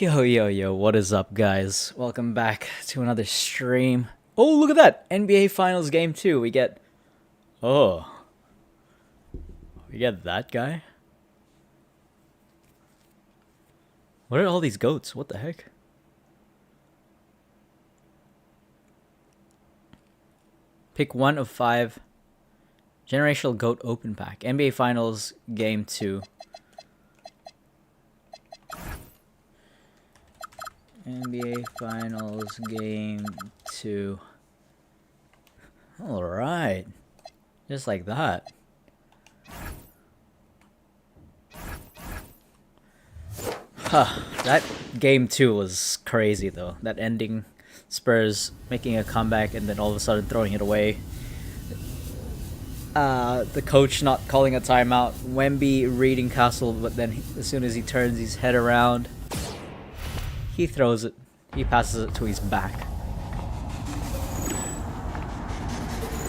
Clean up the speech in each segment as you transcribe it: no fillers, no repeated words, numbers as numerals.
Yo, yo, yo, what is up, guys? Welcome back to another stream. Oh, look at that! NBA Finals Game 2. Oh, we get that guy? What are all these goats? What the heck? Pick one of five. Generational Goat Open Pack. NBA Finals Game 2. NBA Finals Game 2. Alright. Just like that. Huh. That Game 2 was crazy, though. That ending. Spurs making a comeback and then all of a sudden throwing it away. The coach not calling a timeout. Wemby reading Castle, but then as soon as he turns his head around, he throws it. He passes it to his back.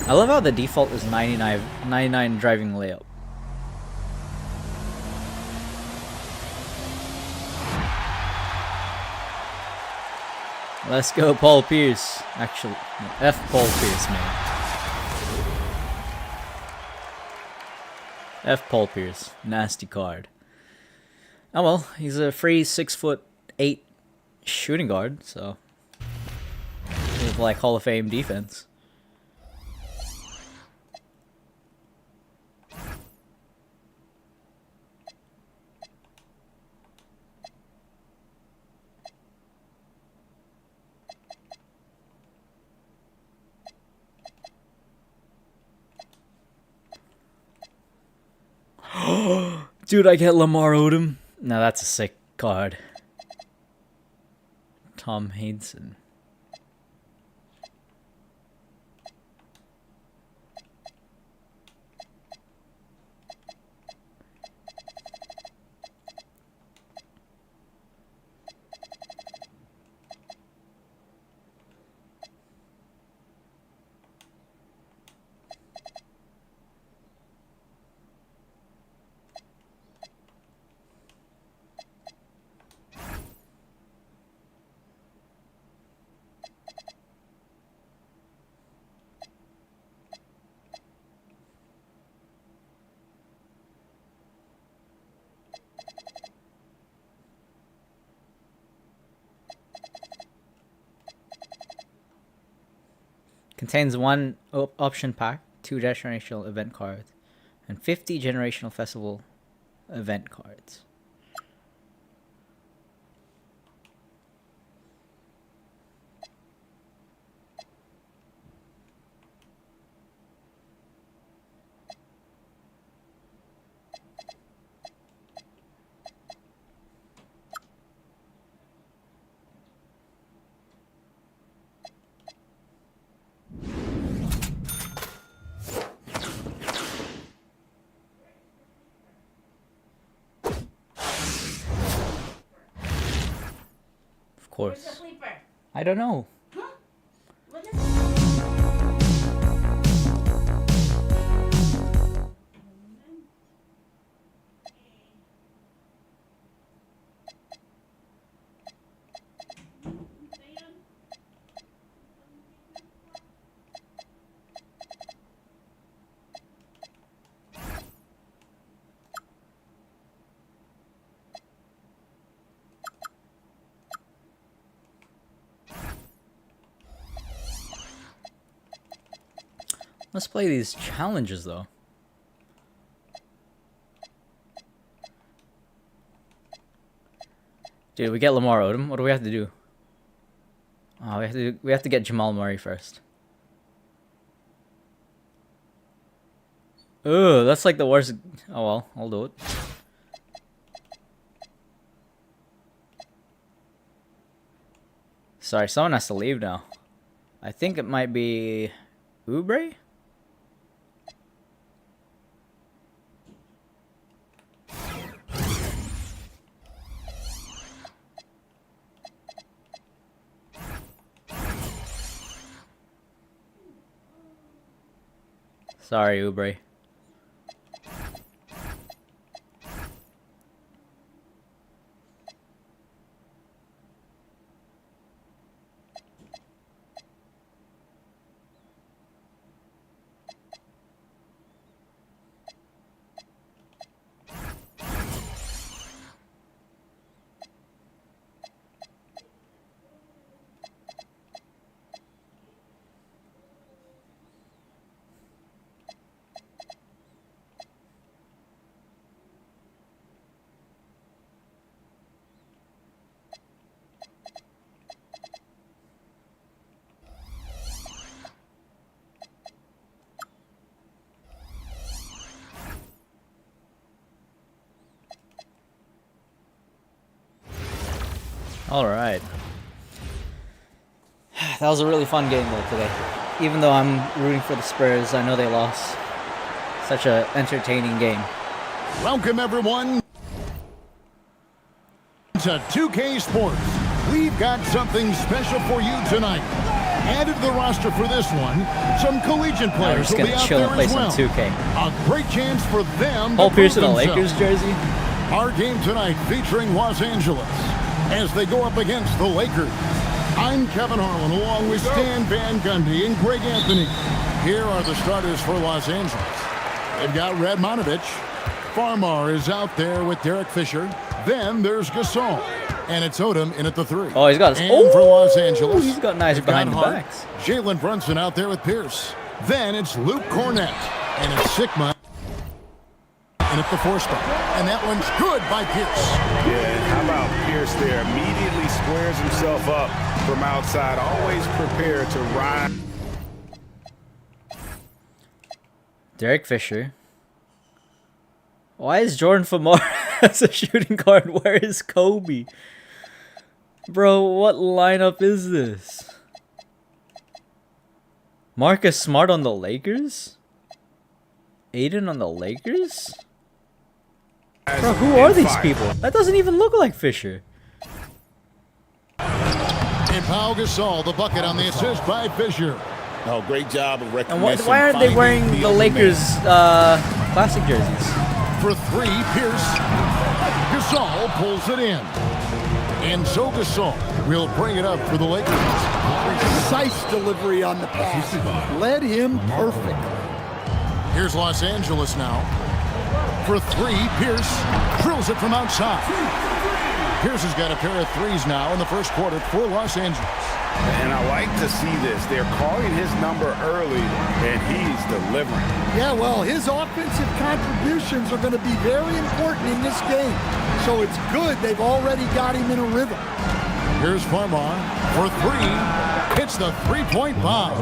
I love how the default is 99 driving layup. Let's go, Paul Pierce. Actually, no, F Paul Pierce, man. F Paul Pierce. Nasty card. Oh well, he's a free 6'8" shooting guard, so with like Hall of Fame defense. Dude, I get Lamar Odom. Now that's a sick card. Tom Hadeson. Contains one option pack, 2 generational event cards, and 50 generational festival event cards. Of course. Where's the sleeper? I don't know. Huh? What is Let's play these challenges, though. Dude, we get Lamar Odom. What do we have to do? Oh, we have to get Jamal Murray first. Ugh, that's like the worst. Oh well, I'll do it. Sorry, someone has to leave now. I think it might be Oubre? Sorry, Oubre. All right. That was a really fun game though today. Even though I'm rooting for the Spurs, I know they lost. Such a entertaining game. Welcome everyone to 2K Sports. We've got something special for you tonight. Added to the roster for this one, some collegiate I'm players just will be gonna out chill there and play as well. some 2K. A great chance for them Paul to Pierce in prove a Lakers themselves. jersey. Our game tonight featuring Los Angeles as they go up against the Lakers. I'm Kevin Harlan along with Stan Van Gundy and Greg Anthony. Here are the starters for Los Angeles. They've got Radmanovich. Farmar is out there with Derek Fisher. Then there's Gasol. And it's Odom in at the 3. Oh, he's got his. And for Los Angeles, He's got nice they've behind the Hart. backs. Jalen Brunson out there with Pierce. Then it's Luke Cornett. And it's Sigma in at the 4 spot. And that one's good by Pierce. Yeah, and how about Pierce there? Immediately squares himself up from outside. Always prepared to ride. Derek Fisher. Why is Jordan Famar as a shooting guard? Where is Kobe? Bro, what lineup is this? Marcus Smart on the Lakers? Aiden on the Lakers? Bro, who are these people? That doesn't even look like Fisher. And Pau Gasol, the bucket on the assist by Fisher. Oh, great job of And recognizing. why aren't they wearing the open Lakers man. classic jerseys? For 3, Pierce. Gasol pulls it in. And so Gasol will bring it up for the Lakers. Precise delivery on the pass. Led him perfect. Here's Los Angeles now. For 3, Pierce drills it from outside. Pierce has got a pair of threes now in the first quarter for Los Angeles. And I like to see this. They're calling his number early, and he's delivering. Yeah, well, his offensive contributions are going to be very important in this game. So it's good they've already got him in a rhythm. Here's Farmar for 3. Hits the three-point bomb.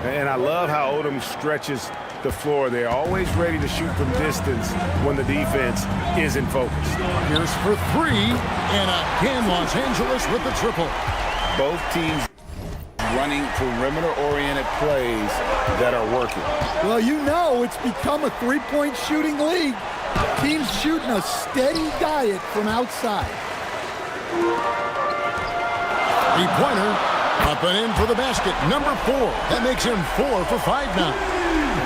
And I love how Odom stretches the floor. They're always ready to shoot from distance when the defense isn't focused. Here's for 3. And again, Los Angeles with the triple. Both teams running perimeter-oriented plays that are working. Well, you know it's become a three-point shooting league. Teams shooting a steady diet from outside. 3-pointer. Up and in for the basket. Number 4. That makes him 4 for 5 now.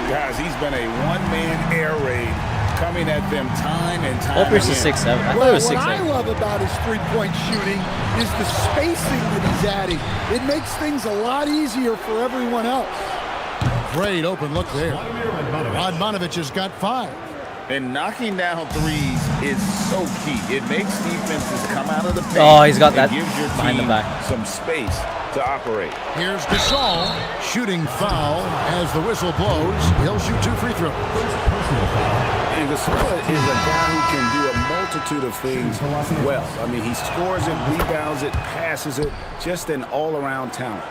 Guys, he's been a one-man air raid coming at them time and time Paul Pierce is again. 6'7". I thought it Well, was what 6'8". I love about his three-point shooting is the spacing that he's adding. It makes things a lot easier for everyone else. Great open look there. Radmanovich has got 5. And knocking down threes is so key. It makes defenses come out of the paint. Oh, he's got that and gives your behind the team back. some space to operate. Here's Gasol. Shooting foul as the whistle blows. He'll shoot 2 free throws. And Gasol is a guy who can do a multitude of things well. I mean, he scores it, rebounds it, passes it, just an all-around talent.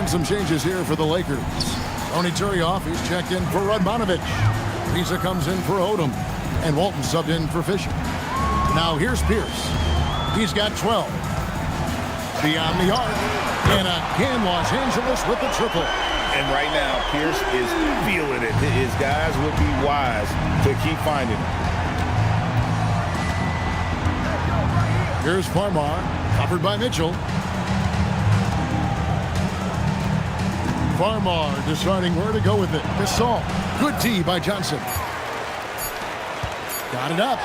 And some changes here for the Lakers. Tony Turioff, he's checked in for Radmanovich. Pisa comes in for Odom. And Walton subbed in for Fisher. Now here's Pierce. He's got 12. Beyond the arc. And again, Los Angeles with the triple. And right now, Pierce is feeling it. His guys would be wise to keep finding him. Here's Farmar. Covered by Mitchell. Farmar deciding where to go with it. Gasol. Good D by Johnson. Got it up.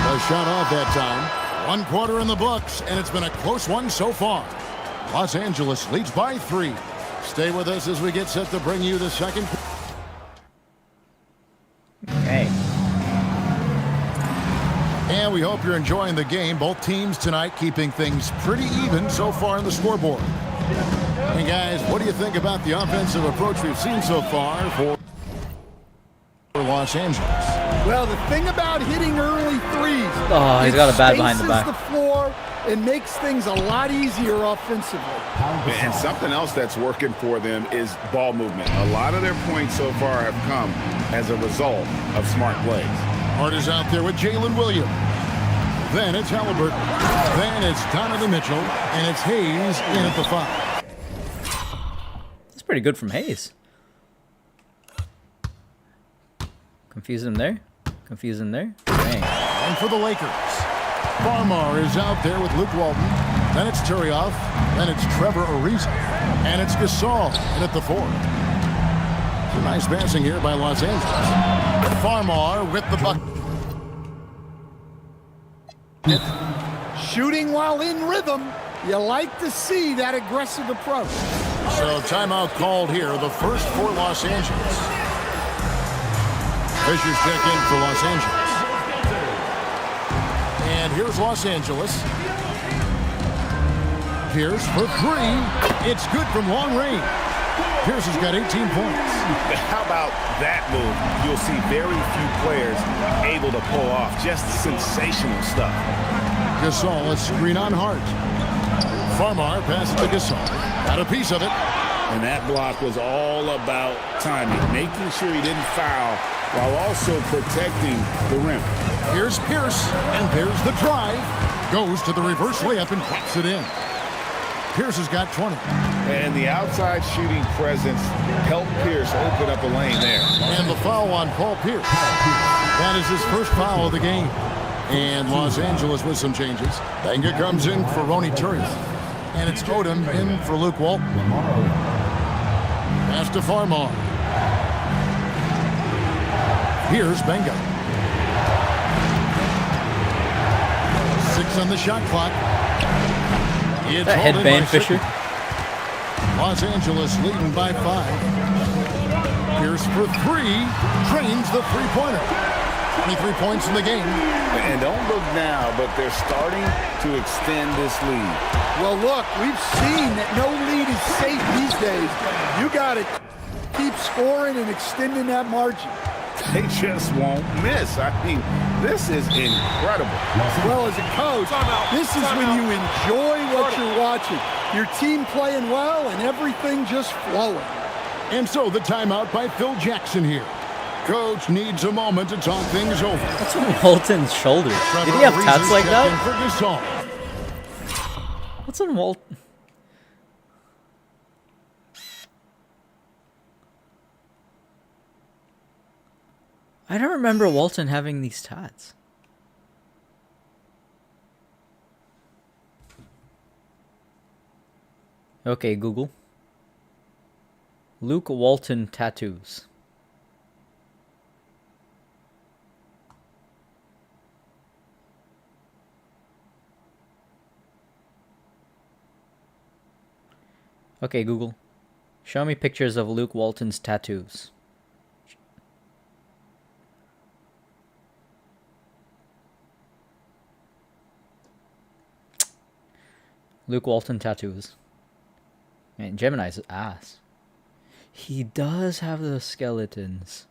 The shot off that time. 1 quarter in the books, and it's been a close one so far. Los Angeles leads by 3. Stay with us as we get set to bring you the second. Okay. And we hope you're enjoying the game. Both teams tonight keeping things pretty even so far in the scoreboard. Hey guys, what do you think about the offensive approach we've seen so far for Los Angeles? Well, the thing about hitting early threes, Oh, he's it got a bad behind the spaces back. the floor and makes things a lot easier offensively. And something else that's working for them is ball movement. A lot of their points so far have come as a result of smart plays. Hart is out there with Jalen Williams. Then it's Halliburton. Then it's Donovan Mitchell. And it's Hayes in at the 5. That's pretty good from Hayes. Confuse him there. Confuse him there. Dang. And for the Lakers, Farmar is out there with Luke Walton. Then it's Turioff. Then it's Trevor Ariza. And it's Gasol in at the 4. Some nice passing here by Los Angeles. Farmar with the bucket. Shooting while in rhythm. You like to see that aggressive approach. So timeout called here, the first for Los Angeles. Fisher's check in for Los Angeles. And here's Los Angeles. Pierce for 3. It's good from long range. Pierce has got 18 points. How about that move? You'll see very few players able to pull off just sensational stuff. Gasol, a screen on Hart. Farmar passes to Gasol. Got a piece of it. And that block was all about timing, making sure he didn't foul while also protecting the rim. Here's Pierce, and there's the drive. Goes to the reverse layup and pops it in. Pierce has got 20. And the outside shooting presence helped Pierce open up a lane there. And the foul on Paul Pierce. That is his first foul of the game. And Los Angeles with some changes. Benga comes in for Ronny Turiaf. And it's Odom in for Luke Walton. Pass to Farmar. Here's Benga. 6 on the shot clock. It's That hauled in headband by Fisher. Sickle. Los Angeles leading by 5. Pierce for 3. Drains the three-pointer. 23 points in the game. And don't look now, but they're starting to extend this lead. Well, look, we've seen that no lead is safe these days. You got to keep scoring and extending that margin. They just won't miss. I mean, this is incredible. Well, as a coach, this is when you enjoy what you're watching. Your team playing well and everything just flowing. And so the timeout by Phil Jackson here. Coach needs a moment to talk things over. That's on Walton's shoulder. Did he have tats like that? What's on Walton? I don't remember Walton having these tats. Okay, Google. Luke Walton tattoos. Okay, Google. Show me pictures of Luke Walton's tattoos. Luke Walton tattoos. And Gemini's ass. He does have the skeletons.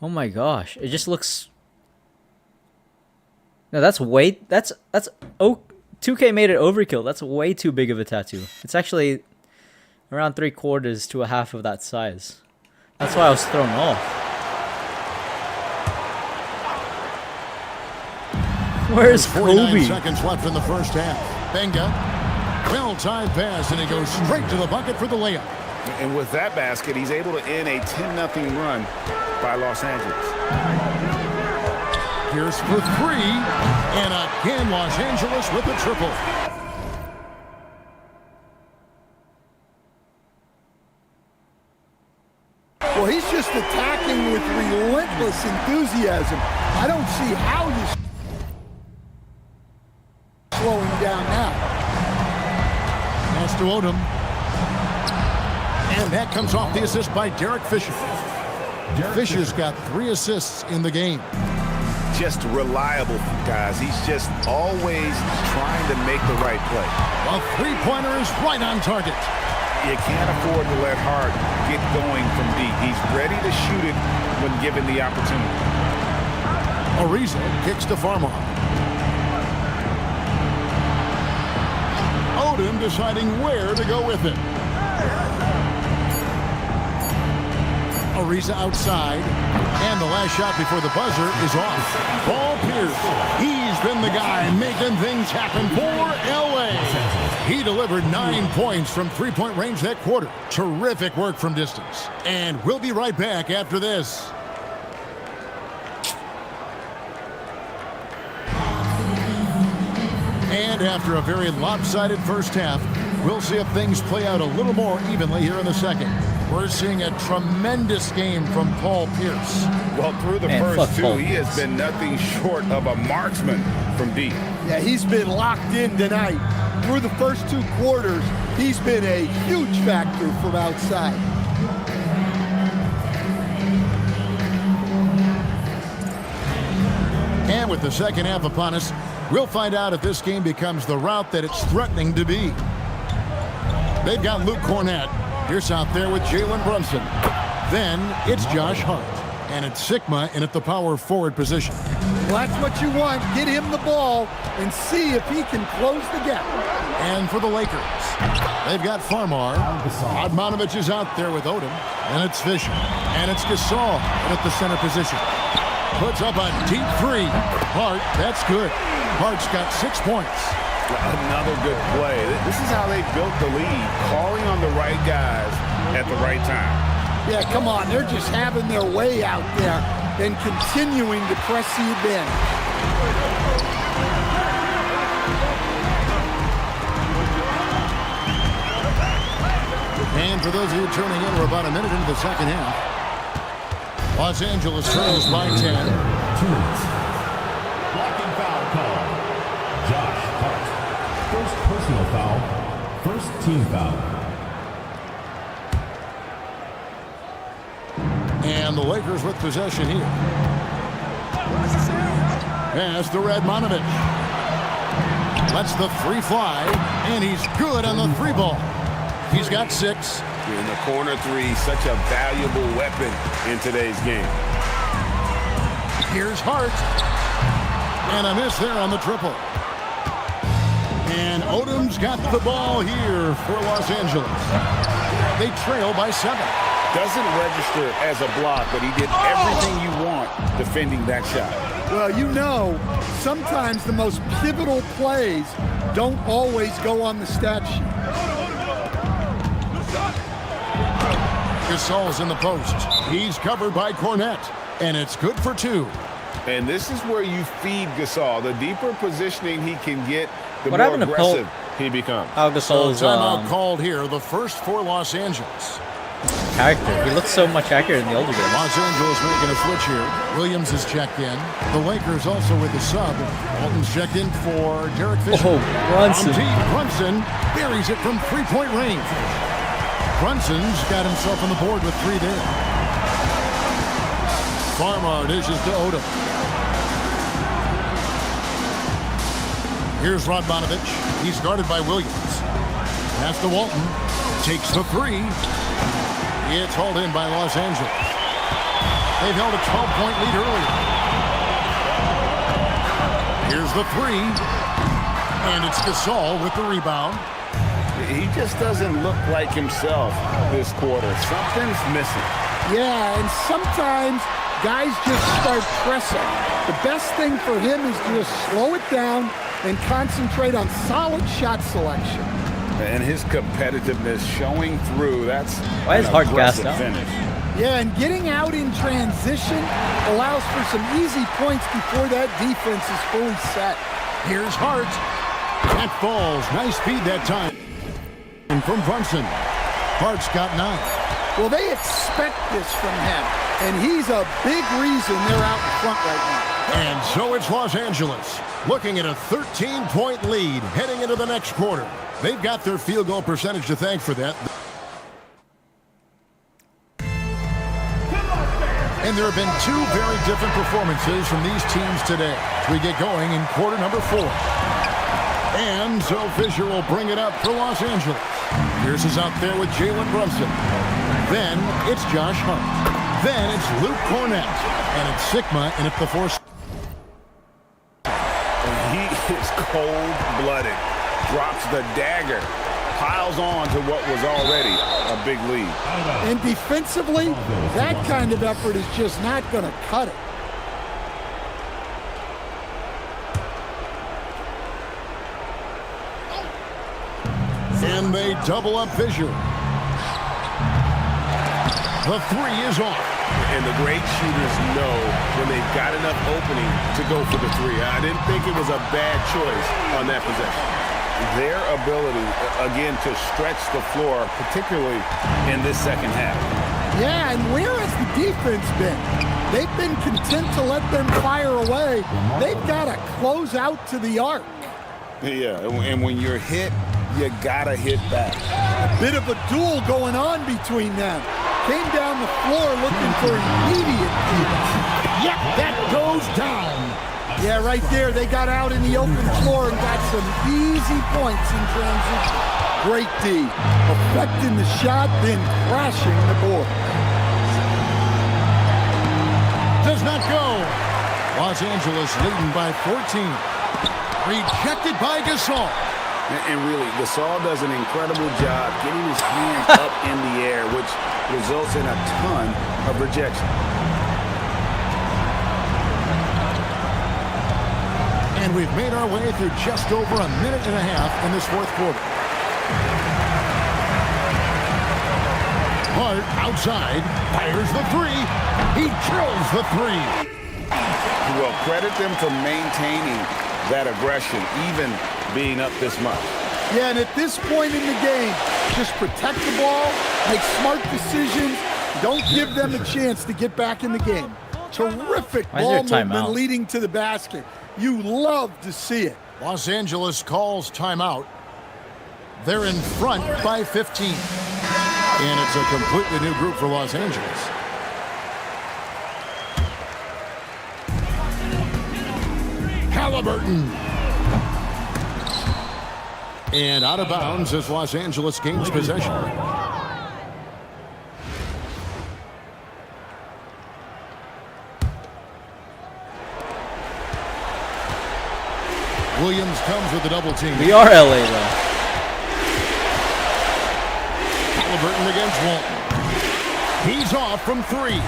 Oh my gosh. It just looks... No, that's way... That's... Oh, 2K made it overkill. That's way too big of a tattoo. It's actually around 3/4 to a half of that size. That's why I was thrown off. Where's 49 Kobe? seconds left in the first half. Benga. Well-timed pass, and he goes straight to the bucket for the layup. And with that basket, he's able to end a 10-0 run by Los Angeles. Pierce for 3, and again Los Angeles with the triple. Well, he's just attacking with relentless enthusiasm. I don't see how you slowing down now. Pass to Odom. And that comes off the assist by Derek Fisher. Fisher's got 3 assists in the game. Just reliable, guys. He's just always trying to make the right play. A three-pointer is right on target. You can't afford to let Hart get going from deep. He's ready to shoot it when given the opportunity. Ariza kicks to Farmar. Odom deciding where to go with it. Ariza outside. And the last shot before the buzzer is off. Paul Pierce, he's been the guy making things happen for L.A. He delivered 9 points from three-point range that quarter. Terrific work from distance. And we'll be right back after this. And after a very lopsided first half, we'll see if things play out a little more evenly here in the second. We're seeing a tremendous game from Paul Pierce. Well, through the first two, he has been nothing short of a marksman from deep. Yeah, he's been locked in tonight. Through the first 2 quarters, he's been a huge factor from outside. And with the second half upon us, we'll find out if this game becomes the route that it's threatening to be. They've got Luke Cornett. Pierce out there with Jalen Brunson. Then it's Josh Hart. And it's Sigma in at the power forward position. Well, that's what you want. Get him the ball and see if he can close the gap. And for the Lakers, they've got Farmar. Radmanovich is out there with Odom. And it's Fisher. And it's Gasol in at the center position. Puts up a deep 3. Hart, that's good. Hart's got 6 points. Another good play. This is how they built the lead, calling on the right guys at the right time. Yeah, come on. They're just having their way out there and continuing to press the advantage. And for those of you tuning in, we're about a minute into the second half. Los Angeles trails by 10. 2 minutes. Blocking foul call. Josh Hart. First personal foul. First team foul. And the Lakers with possession here. Pass to Radmanovich. Lets the 3 fly, and he's good on the 3 ball. He's got 6. In the corner 3, such a valuable weapon in today's game. Here's Hart. And a miss there on the triple. And Odom's got the ball here for Los Angeles. They trail by 7. Doesn't register as a block, but he did everything you want defending that shot. Well, you know, sometimes the most pivotal plays don't always go on the stat sheet. Gasol's in the post. He's covered by Cornett. And it's good for 2. And this is where you feed Gasol. The deeper positioning he can get, the What more happened to aggressive he becomes. How Gasol's Timeout called here, the first for Los Angeles. character. He looks so much accurate in the older games. Los Angeles making a switch here. Williams is checked in. The Lakers also with the sub. Walton's checked in for Derek Fisher. Oh, Brunson. Brunson buries it from three-point range. Brunson's got himself on the board with 3 there. Farmar dishes to Odom. Here's Radmanovich. He's guarded by Williams. Pass to Walton. Takes the 3. It's hauled in by Los Angeles. They've held a 12-point lead earlier. Here's the 3. And it's Gasol with the rebound. He just doesn't look like himself this quarter. Something's missing. Yeah, and sometimes guys just start pressing. The best thing for him is to just slow it down and concentrate on solid shot selection. And his competitiveness showing through. That's Why is an Hart aggressive gassed out? finish. Yeah, and getting out in transition allows for some easy points before that defense is fully set. Here's Hart. That falls. Nice feed that time. And from Brunson. Hart's got 9. Well, they expect this from him, and he's a big reason they're out in front right now. And so it's Los Angeles looking at a 13-point lead heading into the next quarter. They've got their field goal percentage to thank for that. And there have been 2 very different performances from these teams today as we get going in quarter number 4. And so Fisher will bring it up for Los Angeles. Pierce is out there with Jalen Brunson. Then it's Josh Hart. Then it's Luke Cornett. And it's Sigma in at the 4. He is cold-blooded. Drops the dagger piles on to what was already a big lead. And defensively, that kind of effort is just not going to cut it. And they double up Fisher. The three is off. And the great shooters know when they've got enough opening to go for the three. I didn't think it was a bad choice on that possession. Their ability, again, to stretch the floor, particularly in this second half. Yeah, and where has the defense been? They've been content to let them fire away. They've got to close out to the arc. Yeah, and when you're hit, you got to hit back. A bit of a duel going on between them. Came down the floor looking for immediate defense. Yep, that goes down. Yeah, right there. They got out in the open floor and got some easy points in transition. Great D. Affecting the shot, then crashing the board. Does not go. Los Angeles leading by 14. Rejected by Gasol. And really, Gasol does an incredible job getting his hands up in the air, which results in a ton of rejection. And we've made our way through just over a minute and a half in this fourth quarter. Hart outside, fires the three. He drills the three. Well, credit them for maintaining that aggression, even being up this much. Yeah, and at this point in the game, just protect the ball, make smart decisions, don't give them a chance to get back in the game. Terrific ball movement leading to the basket. You love to see it. Los Angeles calls timeout. They're in front by 15. And it's a completely new group for Los Angeles. Halliburton. And out of bounds as Los Angeles gains possession. Williams comes with the double team. We are LA though. Halliburton against Walton. He's off from three.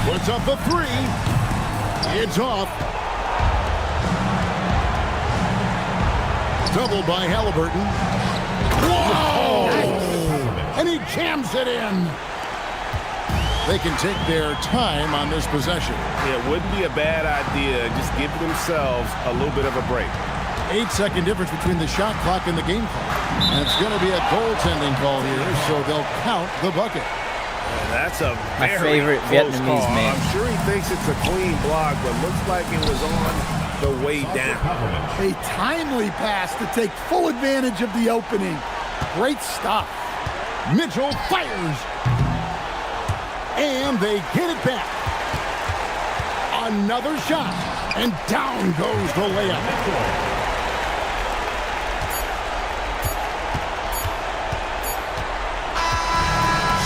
Puts up the three. It's off. Doubled by Halliburton. Whoa! And he jams it in. They can take their time on this possession. Yeah, it wouldn't be a bad idea. Just give themselves a little bit of a break. 8-second difference between the shot clock and the game clock. And it's going to be a goaltending call here, so they'll count the bucket. That's a my very favorite close Vietnamese call. man. I'm sure he thinks it's a clean block, but looks like it was on the way down. A timely pass to take full advantage of the opening. Great stop. Mitchell fires. And they get it back. Another shot. And down goes the layup.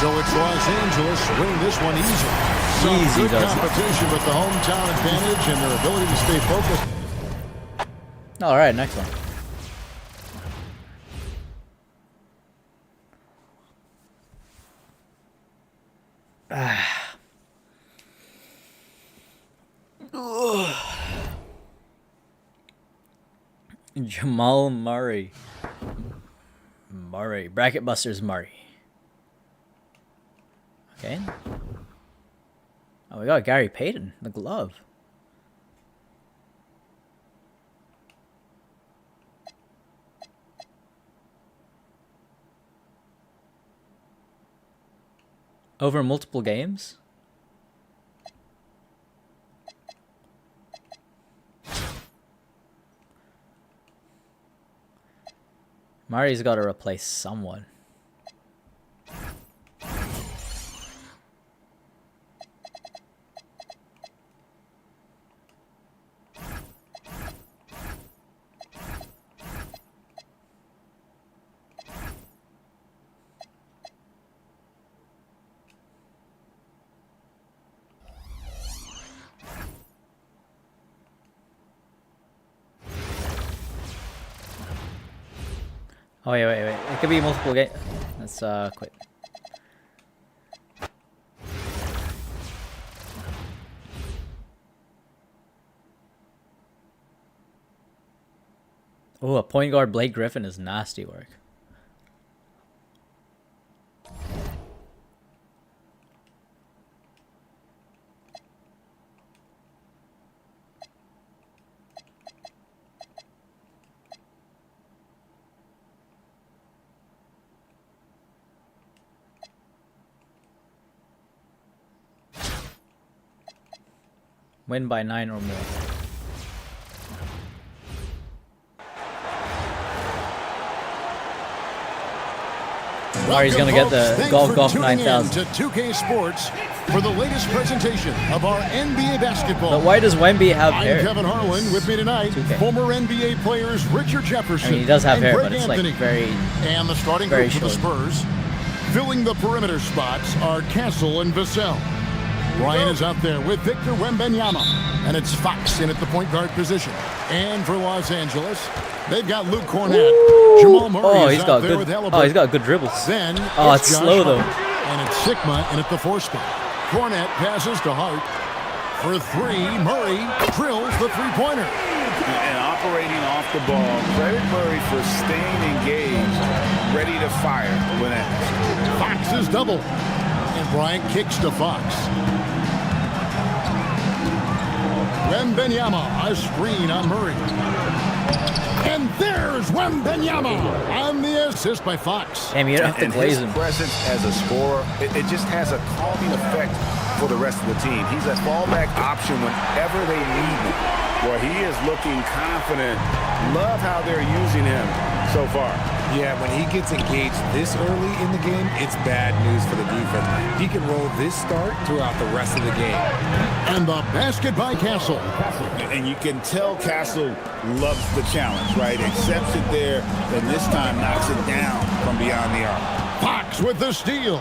So it's Los Angeles win this one easy. Some Easy good does it. competition with the hometown advantage and their ability to stay focused. All right, next one. Jamal Murray. Bracket Busters Murray. Okay. Oh, we got Gary Payton, the glove. Over multiple games? Murray's got to replace someone. Oh, wait. It could be multiple games. Let's quit. Oh, a point guard Blake Griffin is nasty work. Win by 9 or more. Mari's gonna get the Golf 9000. To 2K Sports for the latest presentation of our NBA basketball. But why does Wemby have hair? I'm Kevin Harlan. With me tonight, 2K. former NBA players Richard Jefferson. I mean, he does have and hair, Greg but it's Anthony. like very. And the starting very group for the Spurs, filling the perimeter spots, are Castle and Vassell. Ryan is out there with Victor Wembanyama, and it's Fox in at the point guard position. And for Los Angeles, they've got Luke Cornett. Jamal Murray is out there with Halliburton. Oh, he's got good dribbles. Then it's Josh slow though. Hart, and it's Sigma in at the 4 spot. Cornett passes to Hart. For 3, Murray drills the three-pointer. And operating off the ball, credit Murray for staying engaged, ready to fire when asked. Fox is double. And Bryant kicks to Fox. Wembanyama, a screen on Murray. And there's Wembanyama on the assist by Fox. Damn, you don't have to glaze him. His presence as a scorer, it just has a calming effect for the rest of the team. He's a fallback option whenever they need him. Well, he is looking confident. Love how they're using him so far. Yeah, when he gets engaged this early in the game, it's bad news for the defense. He can roll this start throughout the rest of the game. And the basket by Castle. And you can tell Castle loves the challenge, right? Accepts it there, and this time knocks it down from beyond the arc. Fox with the steal.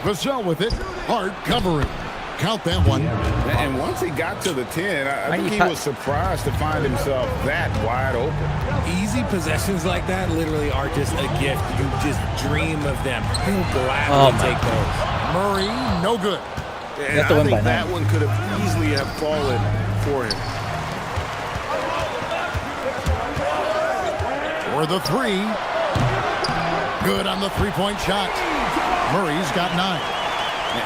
Vassell with it. Hart covering. Count that one. And once he got to the 10, I think he was surprised to find himself that wide open. Easy possessions like that literally are just a gift. You just dream of them. He'll gladly take those. Murray, no good. And I think that one could have easily have fallen for him. For the 3. Good on the three-point shot. Murray's got 9.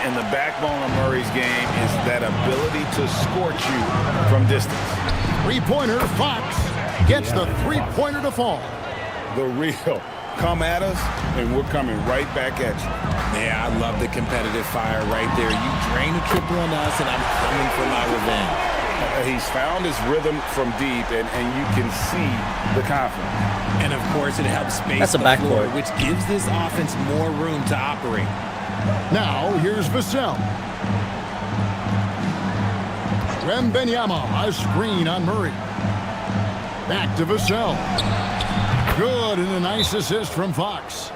And the backbone of Murray's game is that ability to scorch you from distance. Three-pointer, Fox gets the three-pointer to fall. The real. Come at us, and we're coming right back at you. Yeah, I love the competitive fire right there. You drain a triple on us, and I'm coming for my revenge. He's found his rhythm from deep, and you can see the confidence. And, of course, it helps space That's a the backboard. floor, which gives this offense more room to operate. Now, here's Vassell. Wembanyama, a screen on Murray. Back to Vassell. Good, and a nice assist from Fox.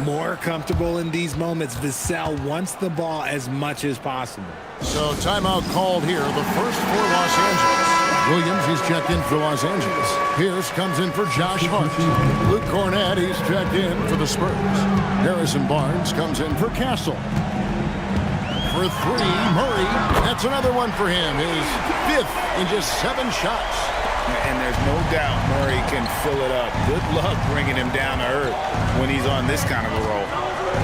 More comfortable in these moments. Vassell wants the ball as much as possible. So timeout called here, the first for Los Angeles. Williams, he's checked in for Los Angeles. Pierce comes in for Josh Hart. Luke Cornett, he's checked in for the Spurs. Harrison Barnes comes in for Castle. For 3, Murray. That's another one for him. His 5th in just 7 shots. And there's no doubt Murray can fill it up. Good luck bringing him down to earth when he's on this kind of a roll.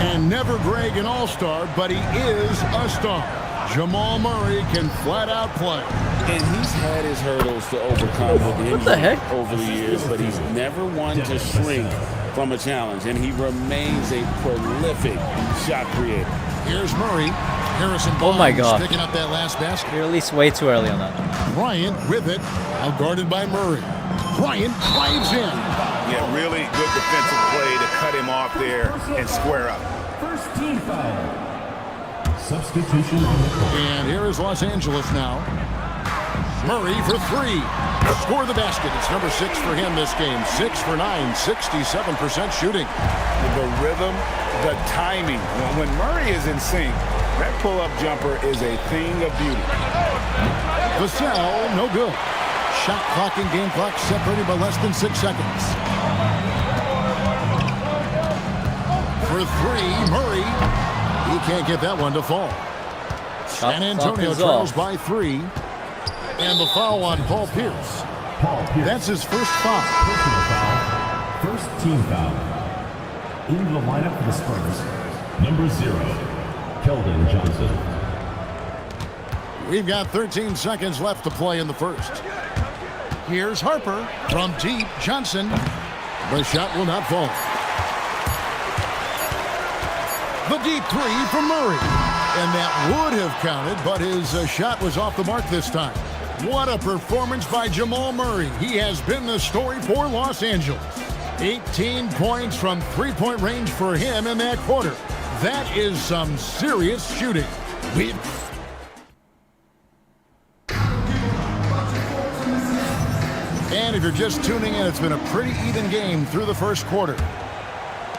And never Greg an all-star, but he is a star. Jamal Murray can flat out play. And he's had his hurdles to overcome with injury over the years, but he's never one to shrink from a challenge, and he remains a prolific shot creator. Here's Murray. Harrison Barnes Oh my God. picking up that last basket. You're at least way too early on that. Bryant with it, out guarded by Murray. Bryant drives in. Yeah, really good defensive play to cut him off there and square up. First team foul. Substitution. And here is Los Angeles now. Murray for 3. Score the basket. It's number 6 for him this game. 6 for 9, 67% shooting. The rhythm, the timing. When Murray is in sync, that pull-up jumper is a thing of beauty. Vassell, no good. Shot clock and game clock separated by less than 6 seconds. for three. Murray. He can't get that one to fall. San Antonio trails by 3. And the foul on Paul Pierce. That's his first foul. Personal foul. First team foul. Into the lineup for the Spurs, number 0, Keldon Johnson. We've got 13 seconds left to play in the first. Here's Harper from deep. Johnson. The shot will not fall. The deep 3 from Murray. And that would have counted, but his shot was off the mark this time. What a performance by Jamal Murray. He has been the story for Los Angeles. 18 points from three-point range for him in that quarter. That is some serious shooting. And if you're just tuning in, it's been a pretty even game through the first quarter.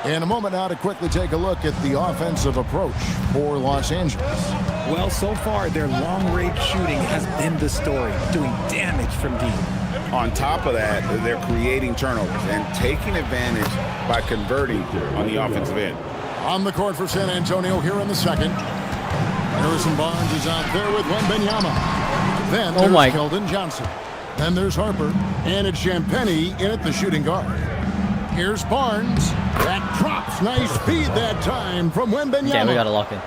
In a moment now to quickly take a look at the offensive approach for Los Angeles. Well, so far, their long-range shooting has been the story, doing damage from deep. On top of that, they're creating turnovers and taking advantage by converting on the offensive end. On the court for San Antonio here in the second. Harrison Barnes is out there with Wembanyama. Then there's Keldon Johnson. Then there's Harper. And it's Champagnie in at the shooting guard. Here's Barnes. That drops. Nice feed that time from Wembanyama. Okay, we got to lock in.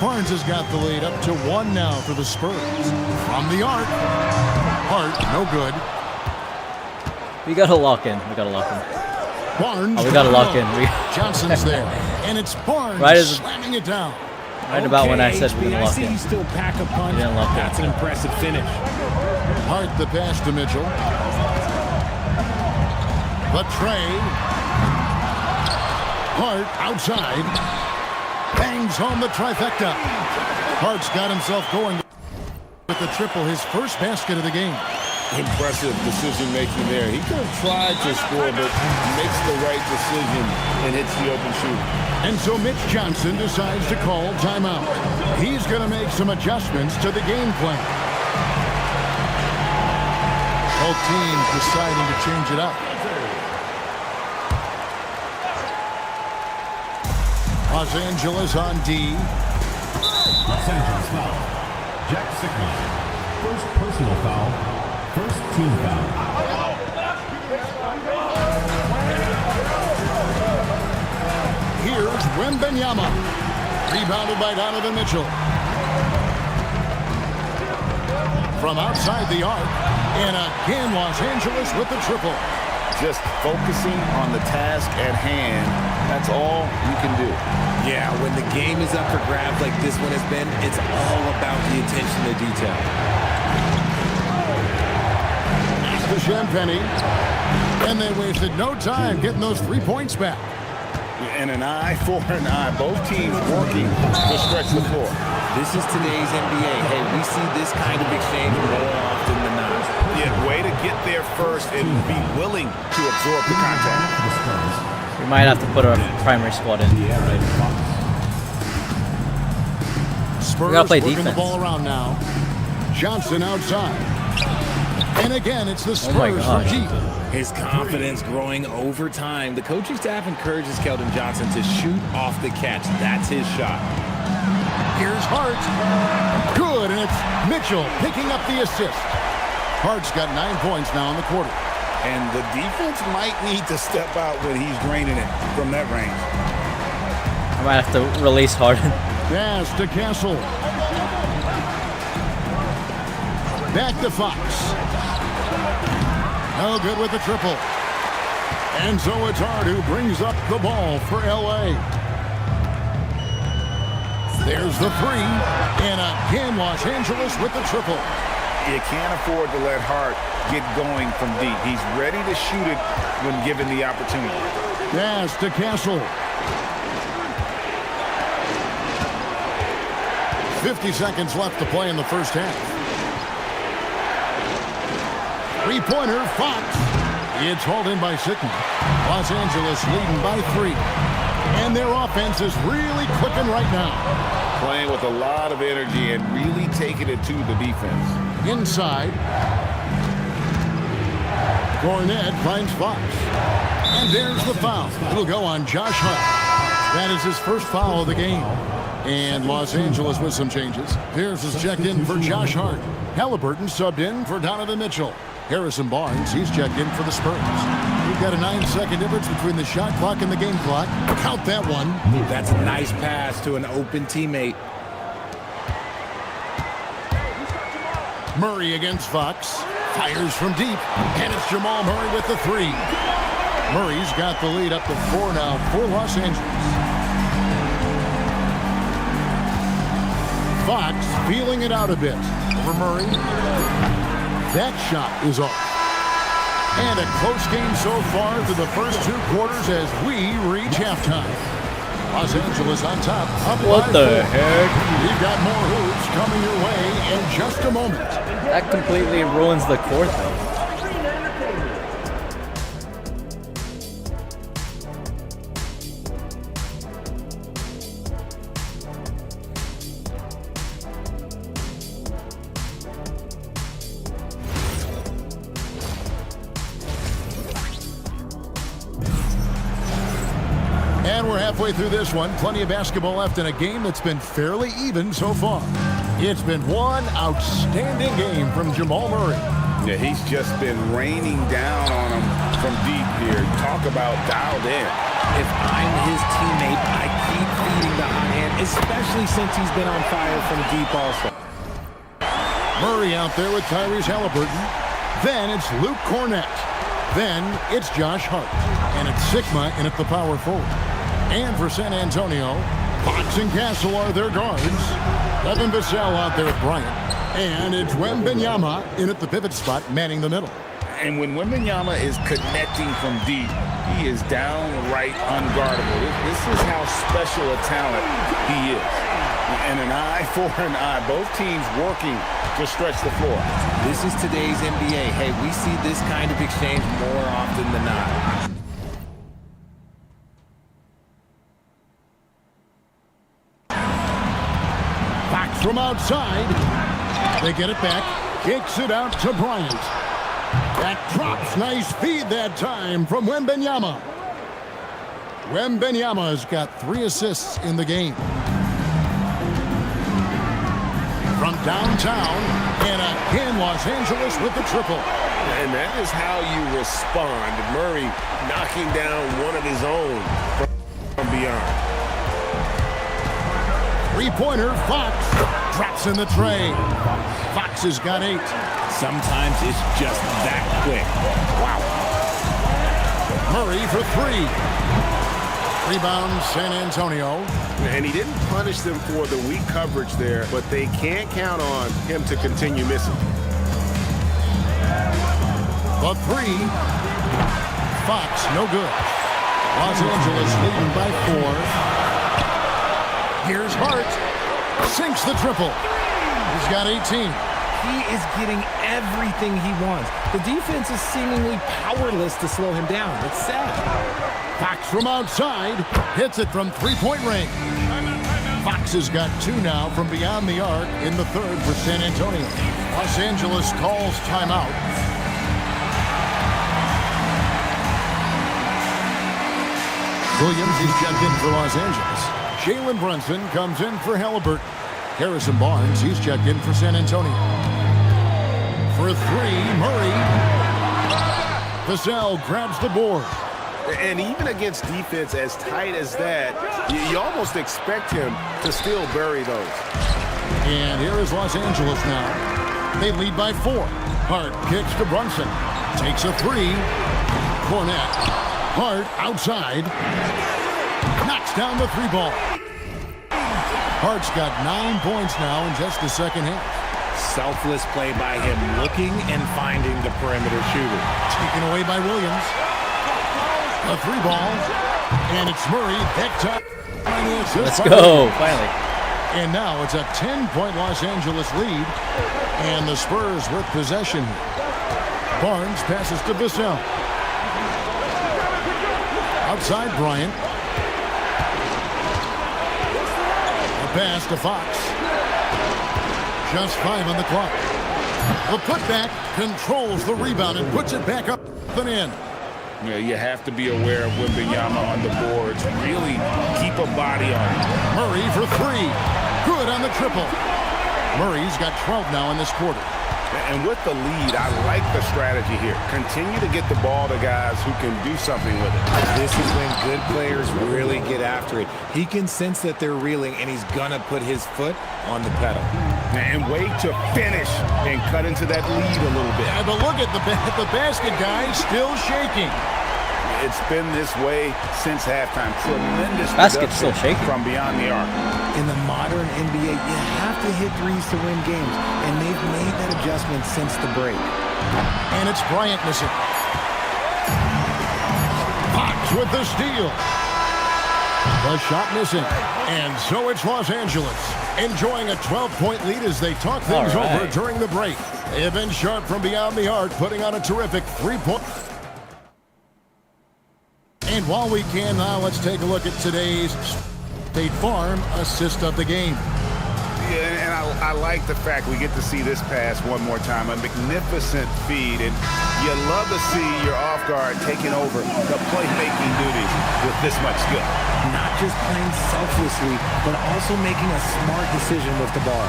Barnes has got the lead up to 1 now for the Spurs. From the arc. Hart, no good. We got to lock in. Barnes. Oh, we got to lock in. Johnson's there. And it's Barnes slamming it down. Right about when I said we were going to lock in. I see you still pack a punch. That's an impressive finish. Hart the pass to Mitchell. The tray. Hart outside. Bangs home the trifecta. Hart's got himself going with the triple, his first basket of the game. Impressive decision-making there. He could have tried to score, but makes the right decision and hits the open shooter. And so Mitch Johnson decides to call timeout. He's going to make some adjustments to the game plan. Both teams deciding to change it up. Los Angeles on D. Los Angeles foul. Jack Sigma. First personal foul. First team foul. Here's Wembanyama. Rebounded by Donovan Mitchell. From outside the arc. And again, Los Angeles with the triple. Just focusing on the task at hand. That's all you can do. Yeah, when the game is up for grabs like this one has been, it's all about the attention to detail. To Champagnie. And they wasted no time getting those 3 points back. And an eye for an eye. Both teams working to stretch the floor. This is today's NBA. Hey, we see this kind of exchange more often than not. Yeah, way to get there first and be willing to absorb the contact. We might have to put our primary squad in. Spurs we gotta play working defense. The ball around now. Johnson outside. And again, it's the Spurs from deep. His confidence growing over time. The coaching staff encourages Keldon Johnson to shoot off the catch. That's his shot. Here's Hart. Good, and it's Mitchell picking up the assist. Hart's got 9 points now in the quarter. And the defense might need to step out when he's draining it from that range. I might have to release Harden. Pass to Castle. Back to Fox. No good with the triple. And so it's Hart who brings up the ball for L.A. There's the 3. And again, Los Angeles with the triple. You can't afford to let Hart get going from deep. He's ready to shoot it when given the opportunity. Pass to Castle. 50 seconds left to play in the first half. Three-pointer, Fox. It's hauled in by Sigma. Los Angeles leading by 3. And their offense is really clicking right now. Playing with a lot of energy and really taking it to the defense. Inside. Cornet finds Fox. And there's the foul. It'll go on Josh Hart. That is his first foul of the game. And Los Angeles with some changes. Pierce is checked in for Josh Hart. Halliburton subbed in for Donovan Mitchell. Harrison Barnes, he's checked in for the Spurs. We've got a 9-second difference between the shot clock and the game clock. Count that one. That's a nice pass to an open teammate. Murray against Fox. Fires from deep. And it's Jamal Murray with the three. Murray's got the lead up to 4 now for Los Angeles. Fox feeling it out a bit for Murray. That shot is off. And a close game so far through the first 2 quarters as we reach halftime. Los Angeles on top. What the heck? We've got more hoops coming your way in just a moment. That completely ruins the court, though. And we're halfway through this one. Plenty of basketball left in a game that's been fairly even so far. It's been one outstanding game from Jamal Murray. Yeah, he's just been raining down on him from deep here. Talk about dialed in. If I'm his teammate, I keep feeding the hot hand, especially since he's been on fire from deep also. Murray out there with Tyrese Halliburton. Then it's Luke Cornett. Then it's Josh Hart. And it's Sigma in at the power forward. And for San Antonio, Fox and Castle are their guards. Devin Vassell out there with Bryant. And it's Wembanyama in at the pivot spot, manning the middle. And when Wembanyama is connecting from deep, he is downright unguardable. This is how special a talent he is. And an eye for an eye. Both teams working to stretch the floor. This is today's NBA. Hey, we see this kind of exchange more often than not. Fox from outside. They get it back. Kicks it out to Bryant. That drops. Nice feed that time from Wembanyama. Wembanyama's got 3 assists in the game. From downtown, and again Los Angeles with the triple. And that is how you respond. Murray knocking down one of his own from beyond. Three-pointer, Fox drops in the tray. Fox has got 8. Sometimes it's just that quick. Wow. Murray for 3. Rebound, San Antonio. And he didn't punish them for the weak coverage there, but they can't count on him to continue missing. The 3. Fox, no good. Los Angeles leading by 4. Here's Hart. Sinks the triple. He's got 18. He is getting everything he wants. The defense is seemingly powerless to slow him down. It's sad. Fox from outside. Hits it from 3-point range. Fox has got 2 now from beyond the arc in the third for San Antonio. Los Angeles calls timeout. Williams is checked in for Los Angeles. Jalen Brunson comes in for Halliburton. Harrison Barnes, he's checked in for San Antonio. For 3, Murray. Vassell grabs the board. And even against defense as tight as that, you almost expect him to still bury those. And here is Los Angeles now. They lead by 4. Hart kicks to Brunson. Takes a 3. Cornett. Hart outside. Knocks down the 3 ball. Hart's got 9 points now in just the second half. Selfless play by him, looking and finding the perimeter shooter. Taken away by Williams. A 3 ball. And it's Murray. That time. Let's go, finally. And now it's a 10-point Los Angeles lead. And the Spurs with possession. Barnes passes to Vassell. Outside Bryant. Pass to Fox. Just 5 on the clock. The putback controls the rebound and puts it back up and in. Yeah, you have to be aware of Wembanyama on the boards. Really keep a body on him. Murray for three. Good on the triple. Murray's got 12 now in this quarter. And with the lead, I like the strategy here. Continue to get the ball to guys who can do something with it. This is when good players really get after it. He can sense that they're reeling, and he's going to put his foot on the pedal. And wait to finish and cut into that lead a little bit. Yeah, but look at the basket, guys, still shaking. It's been this way since halftime. Tremendous Basket's still shaking from beyond the arc. In the modern NBA, you have to hit threes to win games, and they've made that adjustment since the break. And it's Bryant missing. Fox with the steal. The shot missing. And so it's Los Angeles enjoying a 12-point lead as they talk things over during the break. Evan Sharp from beyond the arc putting on a terrific 3-point. And while we can now, let's take a look at today's State Farm assist of the game. Yeah, and I like the fact we get to see this pass one more time. A magnificent feed, and you love to see your off guard taking over the playmaking duties with this much skill. Not just playing selflessly, but also making a smart decision with the ball.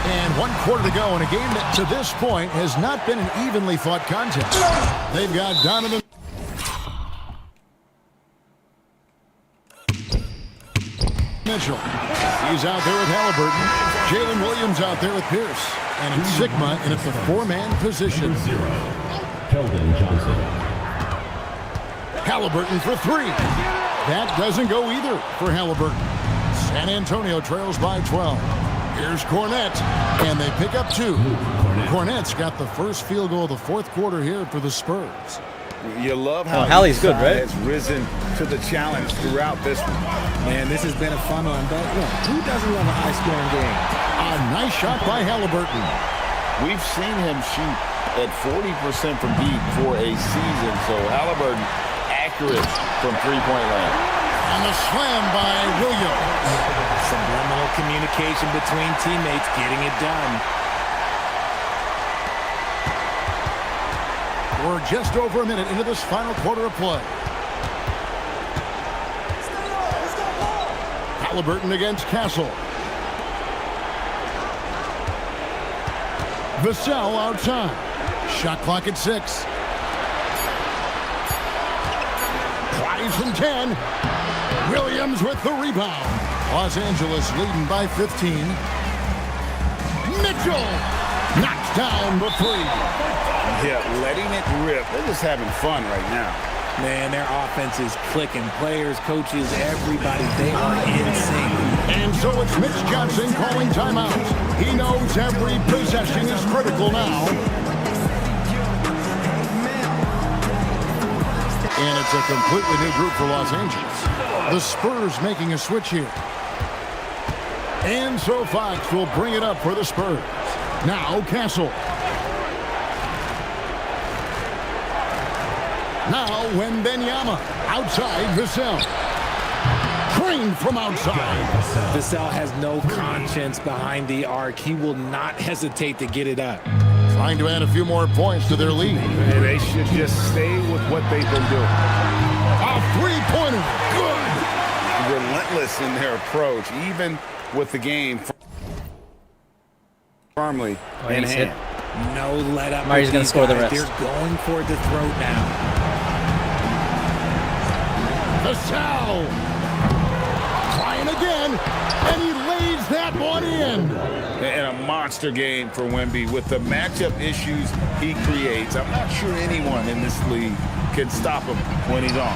And 1 quarter to go in a game that to this point has not been an evenly fought contest. They've got Donovan Mitchell. He's out there with Halliburton. Jalen Williams out there with Pierce. And it's Sigma, and it's the 4-man position. Keldon Johnson. Halliburton for three. That doesn't go either for Halliburton. San Antonio trails by 12. Here's Cornette, and they pick up 2. Cornette's got the first field goal of the fourth quarter here for the Spurs. You love how Hallie's good, right? Has risen to the challenge throughout this one. Man, this has been a fun one, but who doesn't love a high-scoring game? A nice shot by Halliburton. We've seen him shoot at 40% from deep for a season, so Halliburton accurate from three-point land. And the slam by Williams. Subliminal communication between teammates getting it done. We're just over a minute into this final quarter of play. Halliburton against Castle. Vassell outside. Shot clock at 6. Prize from 10. Williams with the rebound. Los Angeles leading by 15. Mitchell knocks down the 3. Yeah, letting it rip. They're just having fun right now. Man, their offense is clicking. Players, coaches, everybody, they are in sync. And so it's Mitch Johnson calling timeout. He knows every possession is critical now. And it's a completely new group for Los Angeles. The Spurs making a switch here. And so Fox will bring it up for the Spurs. Now Castle. Now Wembanyama outside Vassell. Trained from outside. Vassell has no conscience behind the arc. He will not hesitate to get it up. Trying to add a few more points to their lead. And they should just stay with what they've been doing. A three-pointer. Good. Relentless in their approach, even with the game firmly in hand. No let up. Murray's going to score the rest. They're going for the throat now. Vassell trying again, and he lays that one in. And a monster game for Wemby with the matchup issues he creates. I'm not sure anyone in this league can stop him when he's on.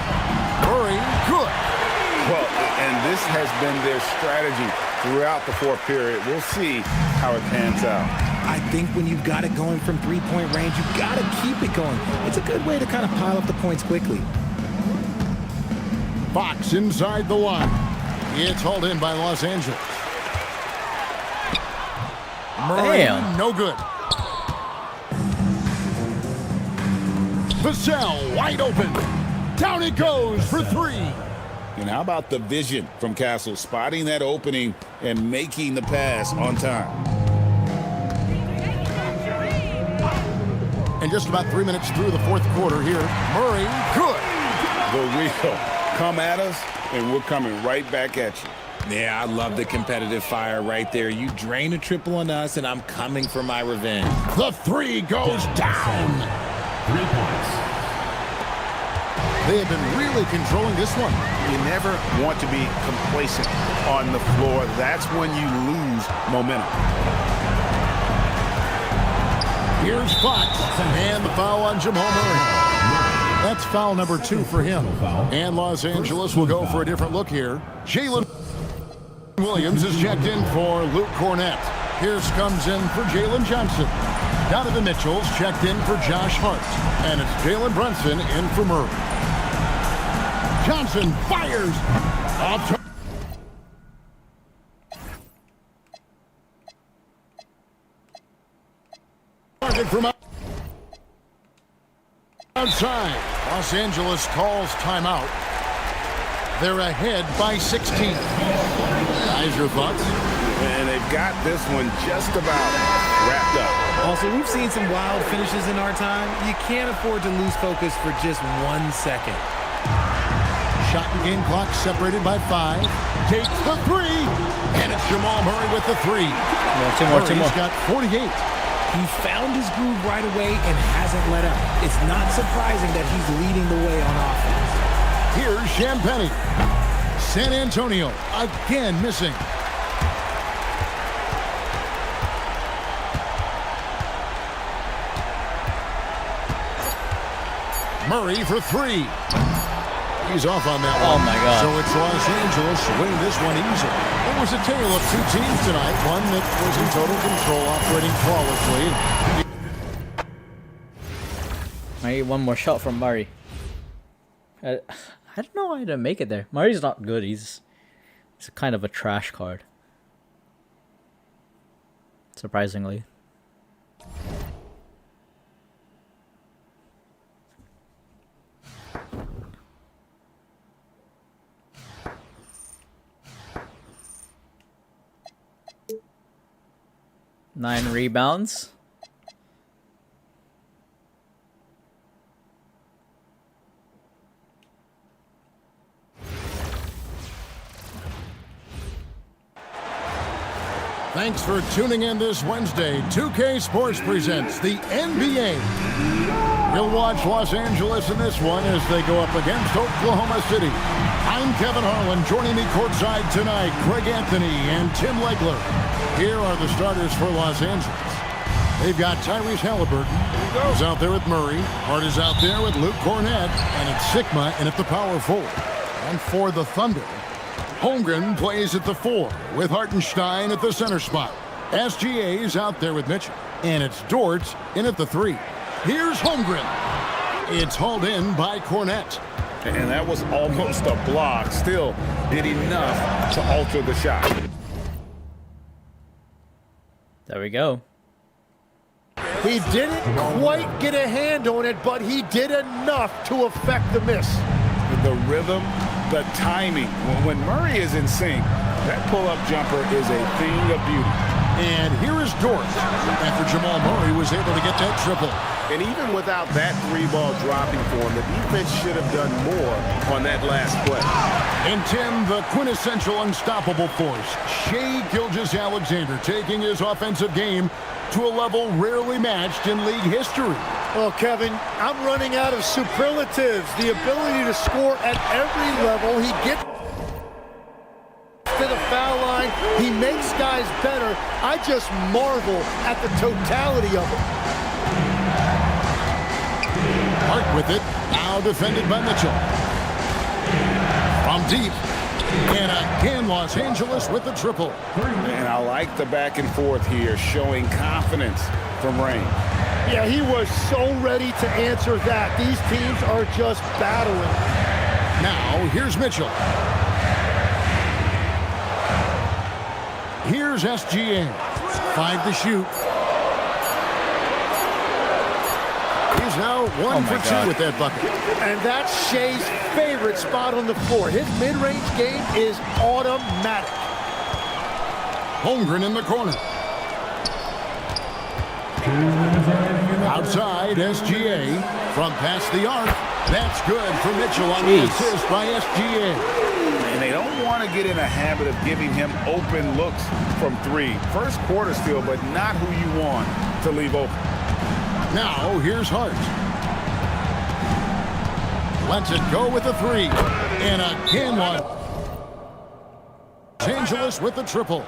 Murray, good. Well, and this has been their strategy throughout the fourth period. We'll see how it pans out. I think when you've got it going from three-point range, you've got to keep it going. It's a good way to kind of pile up the points quickly. Fox inside the line. It's hauled in by Los Angeles. Murray, no good. Vassell wide open. Down it goes for 3. And how about the vision from Castle, spotting that opening and making the pass on time. And just about 3 minutes through the fourth quarter here. Murray, good. The wheel. Come at us, and we're coming right back at you. Yeah, I love the competitive fire right there. You drain a triple on us, and I'm coming for my revenge. The three goes down. 3 points. They have been really controlling this one. You never want to be complacent on the floor. That's when you lose momentum. Here's Fox, and the foul on Jamal Murray. That's foul number 2 for him. And Los Angeles will go for a different look here. Jalen Williams is checked in for Luke Cornett. Here's comes in for Jalen Johnson. Donovan Mitchell's checked in for Josh Hart. And it's Jalen Brunson in for Murray. Johnson fires off. Target from outside. Los Angeles calls timeout. They're ahead by 16. Guys, your thoughts? And they've got this one just about wrapped up. Also, we've seen some wild finishes in our time. You can't afford to lose focus for just 1 second. Shot and game clock separated by 5. Takes the 3. And it's Jamal Murray with the 3. Two more. He's got 48. He found his groove right away and hasn't let up. It's not surprising that he's leading the way on offense. Here's Champagnie. San Antonio again missing. Murray for 3. He's off on that one. Oh, my God. So it's Los Angeles winning this one easily. It was a tale of 2 teams tonight. One that was in total control, operating flawlessly. I need one more shot from Murray. I don't know how to make it there. Murray's not good. He's kind of a trash card. Surprisingly. Nine rebounds. Thanks for tuning in this Wednesday. 2K Sports presents the NBA. We'll watch Los Angeles in this one as they go up against Oklahoma City. I'm Kevin Harlan. Joining me courtside tonight, Greg Anthony and Tim Legler. Here are the starters for Los Angeles. They've got Tyrese Halliburton, who's out there with Murray. Hart is out there with Luke Cornett, and it's Sigma in at the power forward. And for the Thunder, Holmgren plays at the 4 with Hartenstein at the center spot. SGA is out there with Mitchell, and it's Dort in at the 3. Here's Holmgren. It's hauled in by Cornett. And that was almost a block. Still did enough to alter the shot. There we go. He didn't quite get a hand on it, but he did enough to affect the miss. The rhythm, the timing. When Murray is in sync, that pull-up jumper is a thing of beauty. And here is Dort after Jamal Murray was able to get that triple. And even without that 3-ball dropping for him, the defense should have done more on that last play. And Tim, the quintessential unstoppable force, Shai Gilgeous-Alexander, taking his offensive game to a level rarely matched in league history. Oh, Kevin, I'm running out of superlatives. The ability to score at every level. He gets to the foul line. He makes guys better. I just marvel at the totality of it. Hart with it. Now defended by Mitchell. From deep. And again, Los Angeles with the triple. And I like the back and forth here, showing confidence from Rain. Yeah, he was so ready to answer that. These teams are just battling. Now, here's Mitchell. Here's SGA. 5 to shoot. He's now 1 for 2 with that bucket. And that's Shai's favorite spot on the floor. His mid-range game is automatic. Holmgren in the corner. Outside, SGA from past the arc. That's good for Mitchell on the assist by SGA. And they don't want to get in a habit of giving him open looks from three. First quarter still, but not who you want to leave open. Now, here's Hart. Lets it go with the three. And again, Los Angeles with the triple.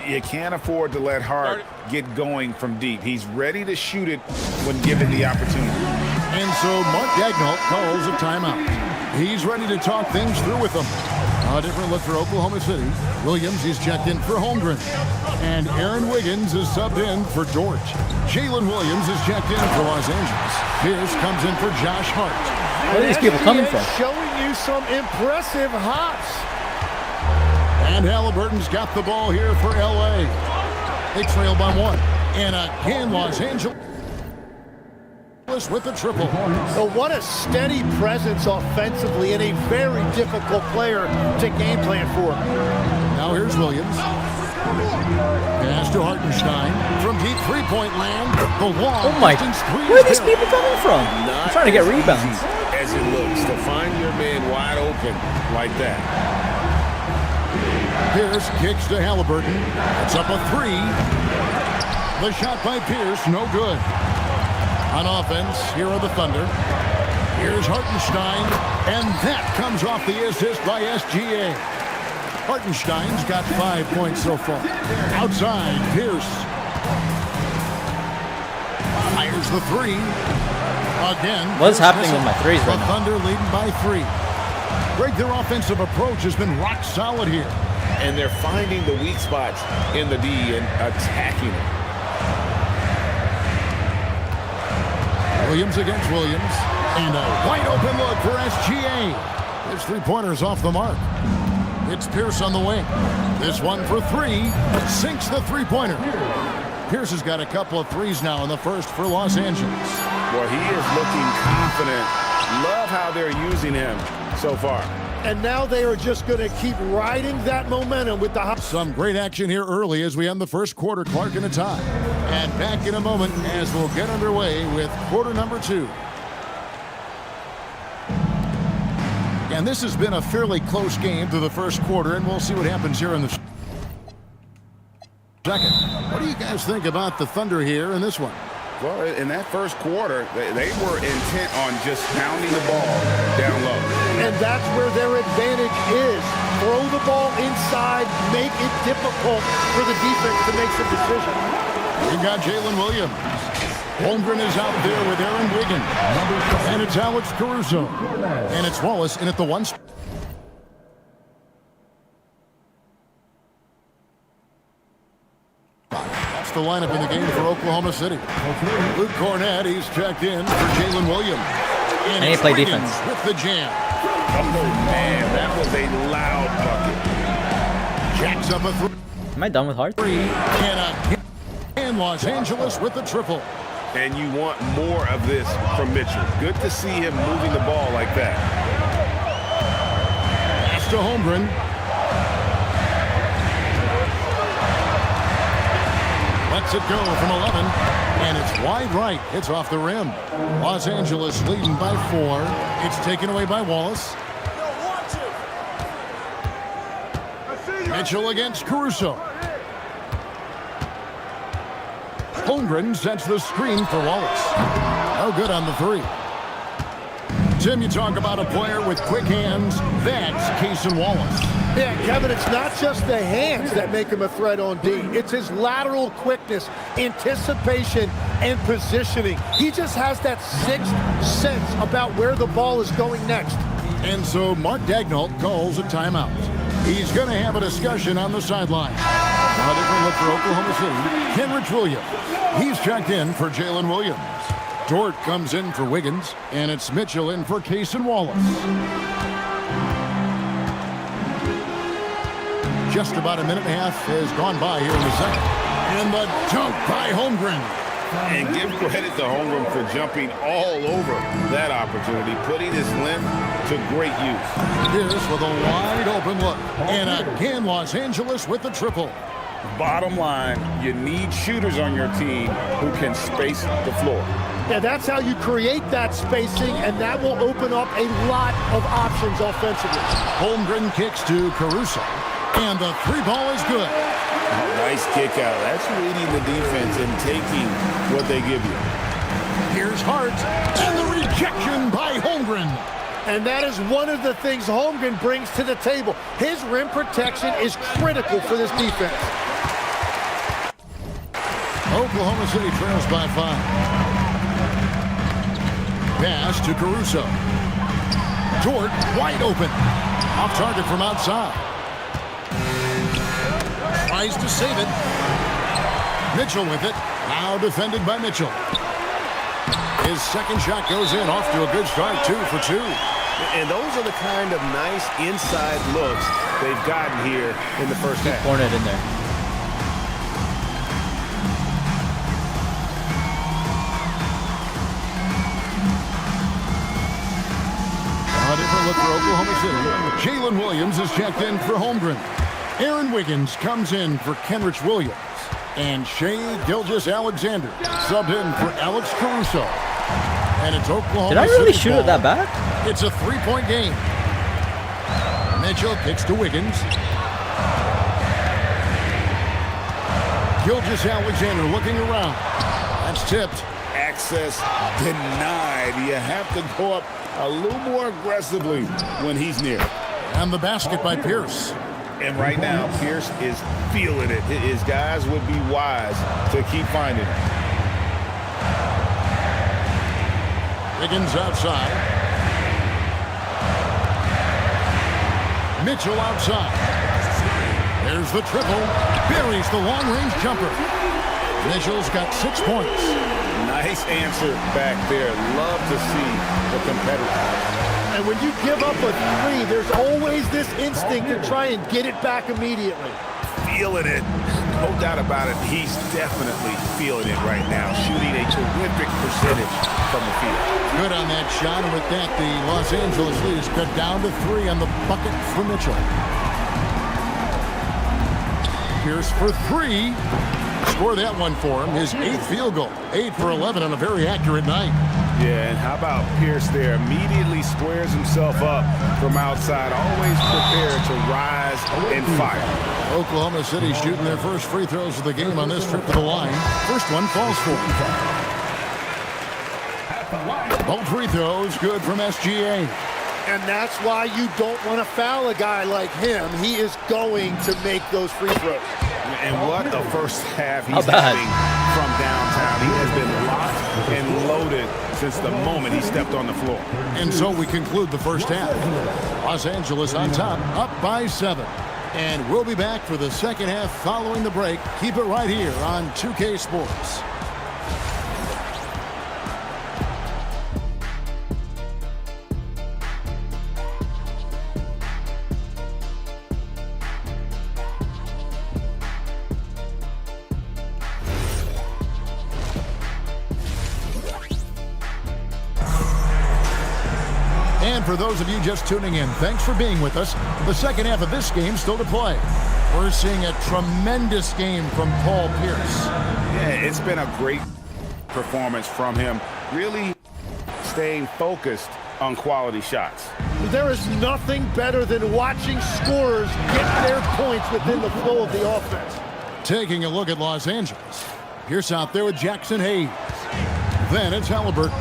You can't afford to let Hart get going from deep. He's ready to shoot it when given the opportunity. And so Mark Daigneault calls a timeout. He's ready to talk things through with them. A different look for Oklahoma City. Williams is checked in for Holmgren. And Aaron Wiggins is subbed in for Dort. Jalen Williams is checked in for Los Angeles. Pierce comes in for Josh Hart. Where are these people coming from? Showing you some impressive hops. And Halliburton's got the ball here for L.A. They trail by one. And again, Los Angeles with the triple. So what a steady presence offensively and a very difficult player to game plan for. Now here's Williams. Pass to Hartenstein from deep three-point land. The long Oh my! Where are these people coming from? I'm trying to get rebounds. As it looks to find your man wide open like that. Pierce kicks to Halliburton. It's up a three. The shot by Pierce, no good. On offense, here are the Thunder. Here's Hartenstein, and that comes off the assist by SGA. Hartenstein's got 5 points so far. Outside, Pierce. Fires the three. Again. What's happening with my threes right now? The Thunder leading by 3. Greg, their offensive approach has been rock solid here. And they're finding the weak spots in the D and attacking it. Williams against Williams. And a wide open look for SGA. His three-pointer's off the mark. It's Pierce on the wing. This one for 3. Sinks the three-pointer. Pierce has got a couple of threes now in the first for Los Angeles. Well, he is looking confident. Love how they're using him so far. And now they are just going to keep riding that momentum with the... Some great action here early as we end the first quarter. Clark in a tie. And back in a moment as we'll get underway with quarter number 2. And this has been a fairly close game through the first quarter, and we'll see what happens here in the second. What do you guys think about the Thunder here in this one? Well, in that first quarter, they were intent on just pounding the ball down low. And that's where their advantage is. Throw the ball inside, make it difficult for the defense to make some decisions. We've got Jalen Williams. Holmgren is out there with Aaron Wiggins. And it's Alex Caruso. And it's Wallace in at the 1 spot. That's the lineup in the game for Oklahoma City. Luke Cornett, he's checked in for Jalen Williams. And he played defense. With the jam. Oh, man, that was a loud bucket. Jacks up a 3. Am I done with Hart? And Los Angeles with the triple. And you want more of this from Mitchell. Good to see him moving the ball like that. Pass to Holmgren. Lets it go from 11. And it's wide right. It's off the rim. Los Angeles leading by 4. It's taken away by Wallace. Mitchell against Caruso. Holmgren sets the screen for Wallace. No good on the 3. Tim, you talk about a player with quick hands. That's Cason Wallace. Yeah, Kevin, it's not just the hands that make him a threat on D. It's his lateral quickness, anticipation, and positioning. He just has that 6th sense about where the ball is going next. And so Mark Daigneault calls a timeout. He's going to have a discussion on the sideline. A different look for Oklahoma City. Kenrich Williams. He's checked in for Jalen Williams. Dort comes in for Wiggins, and it's Mitchell in for Cason Wallace. Just about a minute and a half has gone by here in the second. And the dunk by Holmgren. And give credit to Holmgren for jumping all over that opportunity, putting his length to great use. Pierce with a wide open look. And again, Los Angeles with the triple. Bottom line, you need shooters on your team who can space the floor. Yeah, that's how you create that spacing, and that will open up a lot of options offensively. Holmgren kicks to Caruso, and the three ball is good. Nice kick out. That's reading the defense and taking what they give you. Here's Hart, and the rejection by Holmgren. And that is one of the things Holmgren brings to the table. His rim protection is critical for this defense. Oklahoma City trails by 5. Pass to Caruso. Dort wide open. Off target from outside. Tries to save it. Mitchell with it. Now defended by Mitchell. His second shot goes in. Off to a good start. 2 for 2. And those are the kind of nice inside looks they've gotten here in the first half. Hornet in there. A different look for Oklahoma City. Jalen Williams is checked in for Holmgren. Aaron Wiggins comes in for Kenrich Williams. And Shai Gilgeous-Alexander subbed in for Alex Caruso. And it's Oklahoma Did I really City shoot ball. it that bad? It's a three-point game. Mitchell kicks to Wiggins. Gilgeous-Alexander looking around. That's tipped. Access denied. You have to go up a little more aggressively when he's near. And the basket by Pierce. And right now, Pierce is feeling it. His guys would be wise to keep finding it. Wiggins outside. Mitchell outside. There's the triple. Buries the long-range jumper. Mitchell's got 6 points. Nice answer back there. Love to see the competitor. And when you give up a three, there's always this instinct to try and get it back immediately. Feeling it. No doubt about it. He's definitely feeling it right now. Shooting a terrific percentage from the field. Good on that shot. And with that, the Los Angeles lead is cut down to 3 on the bucket for Mitchell. Pierce for 3. Score that one for him. His 8th field goal. 8 for 11 on a very accurate night. Yeah, and how about Pierce there? Immediately squares himself up from outside. Always prepared to rise and fire. Oklahoma City shooting their first free throws of the game on this trip to the line. First one falls for him. Both free throws good from SGA. And that's why you don't want to foul a guy like him. He is going to make those free throws. And what a first half he's having from downtown. He has been locked and loaded since the moment he stepped on the floor. And so we conclude the first half. Los Angeles on top, up by 7. And we'll be back for the second half following the break. Keep it right here on 2K Sports. And for those of you just tuning in, thanks for being with us. The second half of this game still to play. We're seeing a tremendous game from Paul Pierce. Yeah, it's been a great performance from him. Really staying focused on quality shots. There is nothing better than watching scorers get their points within the flow of the offense. Taking a look at Los Angeles. Pierce out there with Jackson Hayes. Then it's Halliburton.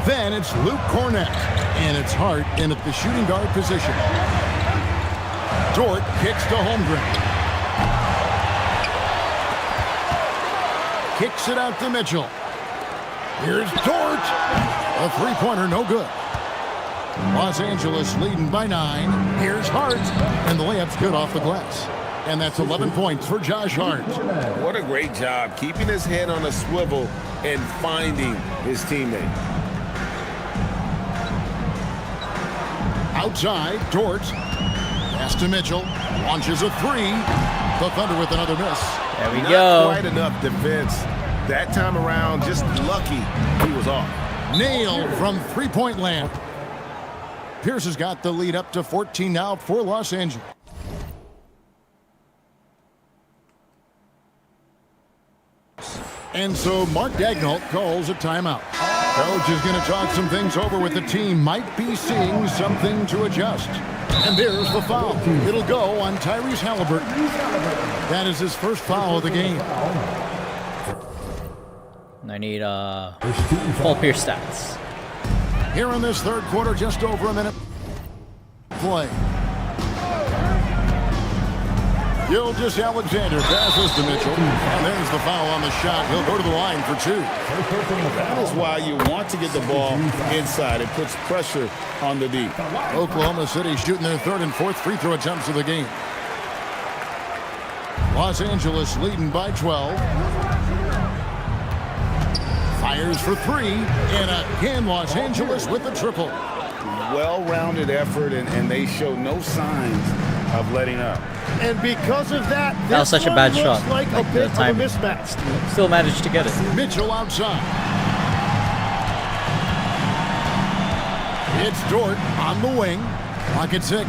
Then it's Luke Cornett. And it's Hart in at the shooting guard position. Dort kicks to Holmgren. Kicks it out to Mitchell. Here's Dort. A three-pointer, no good. Los Angeles leading by 9. Here's Hart. And the layup's good off the glass. And that's 11 points for Josh Hart. What a great job keeping his head on a swivel and finding his teammate. Outside, Dort. Pass to Mitchell. Launches a 3. The Thunder with another miss. There we Not go. quite enough defense. That time around, just lucky he was off. Nailed from three-point land. Pierce has got the lead up to 14 now for Los Angeles. And so Mark Daigneault calls a timeout. Coach is going to talk some things over with the team. Might be seeing something to adjust. And there's the foul. It'll go on Tyrese Halliburton. That is his first foul of the game. I need Paul Pierce stats. Here in this third quarter, just over a minute play. Gilgeous-Alexander passes to Mitchell. And there's the foul on the shot. He'll go to the line for 2. That is why you want to get the ball inside. It puts pressure on the D. Oklahoma City shooting their third and fourth free throw attempts of the game. Los Angeles leading by 12. Fires for 3. And again, Los Angeles with the triple. Well-rounded effort, and they show no signs of letting up. And because of that, that was such a bad shot. Like a bit of a mismatch. Still managed to get it. Mitchell outside. It's Dort on the wing. Clock at 6.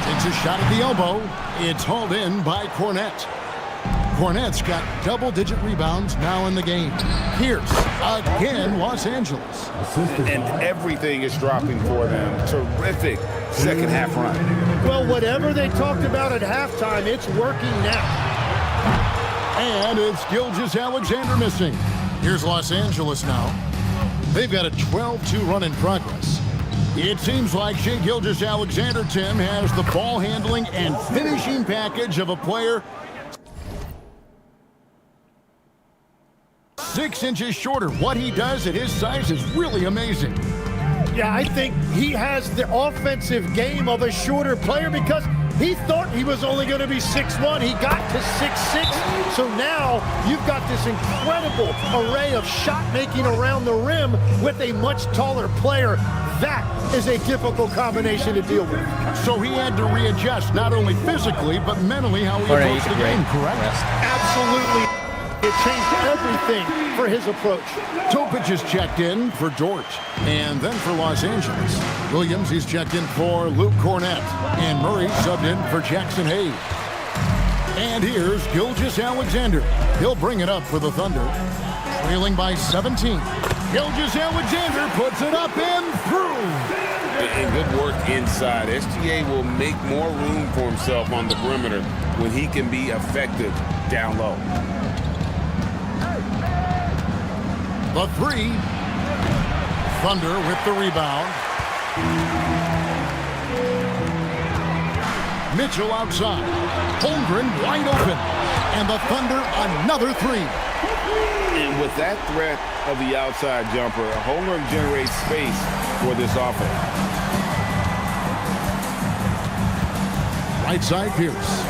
Takes a shot at the elbow. It's hauled in by Cornette. Cornette's got double-digit rebounds now in the game. Pierce, again, Los Angeles. And everything is dropping for them. Terrific second half run. Well, whatever they talked about at halftime, it's working now. And it's Gilgeous-Alexander missing. Here's Los Angeles now. They've got a 12-2 run in progress. It seems like Shai Gilgeous-Alexander, Tim, has the ball handling and finishing package of a player 6 inches shorter. What he does at his size is really amazing. Yeah, I think he has the offensive game of a shorter player because he thought he was only going to be 6'1". He got to 6'6". So now you've got this incredible array of shot making around the rim with a much taller player. That is a difficult combination to deal with. So he had to readjust not only physically but mentally how he approached the game, correct? Absolutely. It changed everything for his approach. Topic is checked in for Dort. And then for Los Angeles, Williams, he's checked in for Luke Cornette. And Murray subbed in for Jackson Hayes. And here's Gilgeous-Alexander. He'll bring it up for the Thunder. Trailing by 17. Gilgeous-Alexander puts it up and through. And good work inside. SGA will make more room for himself on the perimeter when he can be effective down low. The 3. Thunder with the rebound. Mitchell outside. Holmgren wide open. And the Thunder another 3. And with that threat of the outside jumper, Holmgren generates space for this offense. Right side Pierce.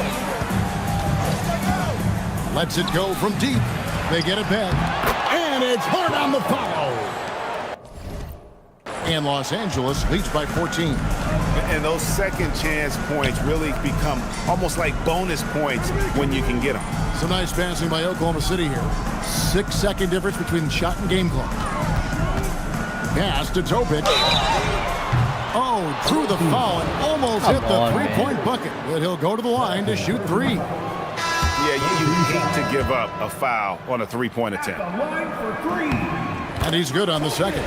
Lets it go from deep. They get it back. And it's hard on the foul. And Los Angeles leads by 14. And those second chance points really become almost like bonus points when you can get them. Some nice passing by Oklahoma City here. 6-second difference between shot and game clock. Pass to Topic. Oh, drew the foul and almost hit the three-point bucket. But he'll go to the line to shoot 3. Yeah, you hate to give up a foul on a three-point attempt. And he's good on the second.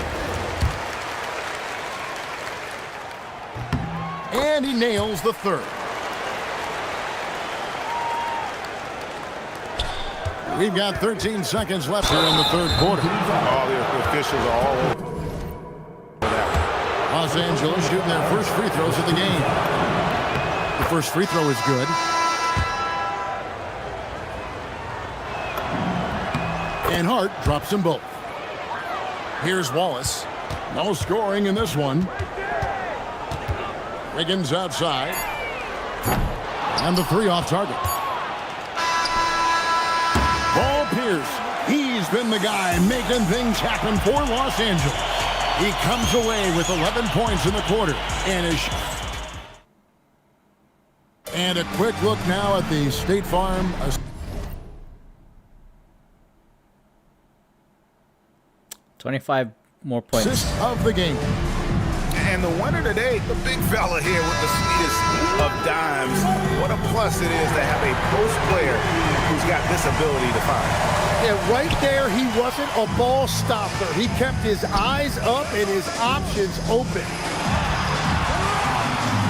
And he nails the third. We've got 13 seconds left here in the third quarter. All the officials are all over. Los Angeles shooting their first free throws of the game. The first free throw is good. And Hart drops them both. Here's Wallace. No scoring in this one. Wiggins outside. And the 3 off target. Paul Pierce. He's been the guy making things happen for Los Angeles. He comes away with 11 points in the quarter. And a quick look now at the State Farm. 25 more points. Assist of the game. And the winner today, the big fella here with the sweetest of dimes. What a plus it is to have a post player who's got this ability to fire. Yeah, right there, he wasn't a ball stopper. He kept his eyes up and his options open.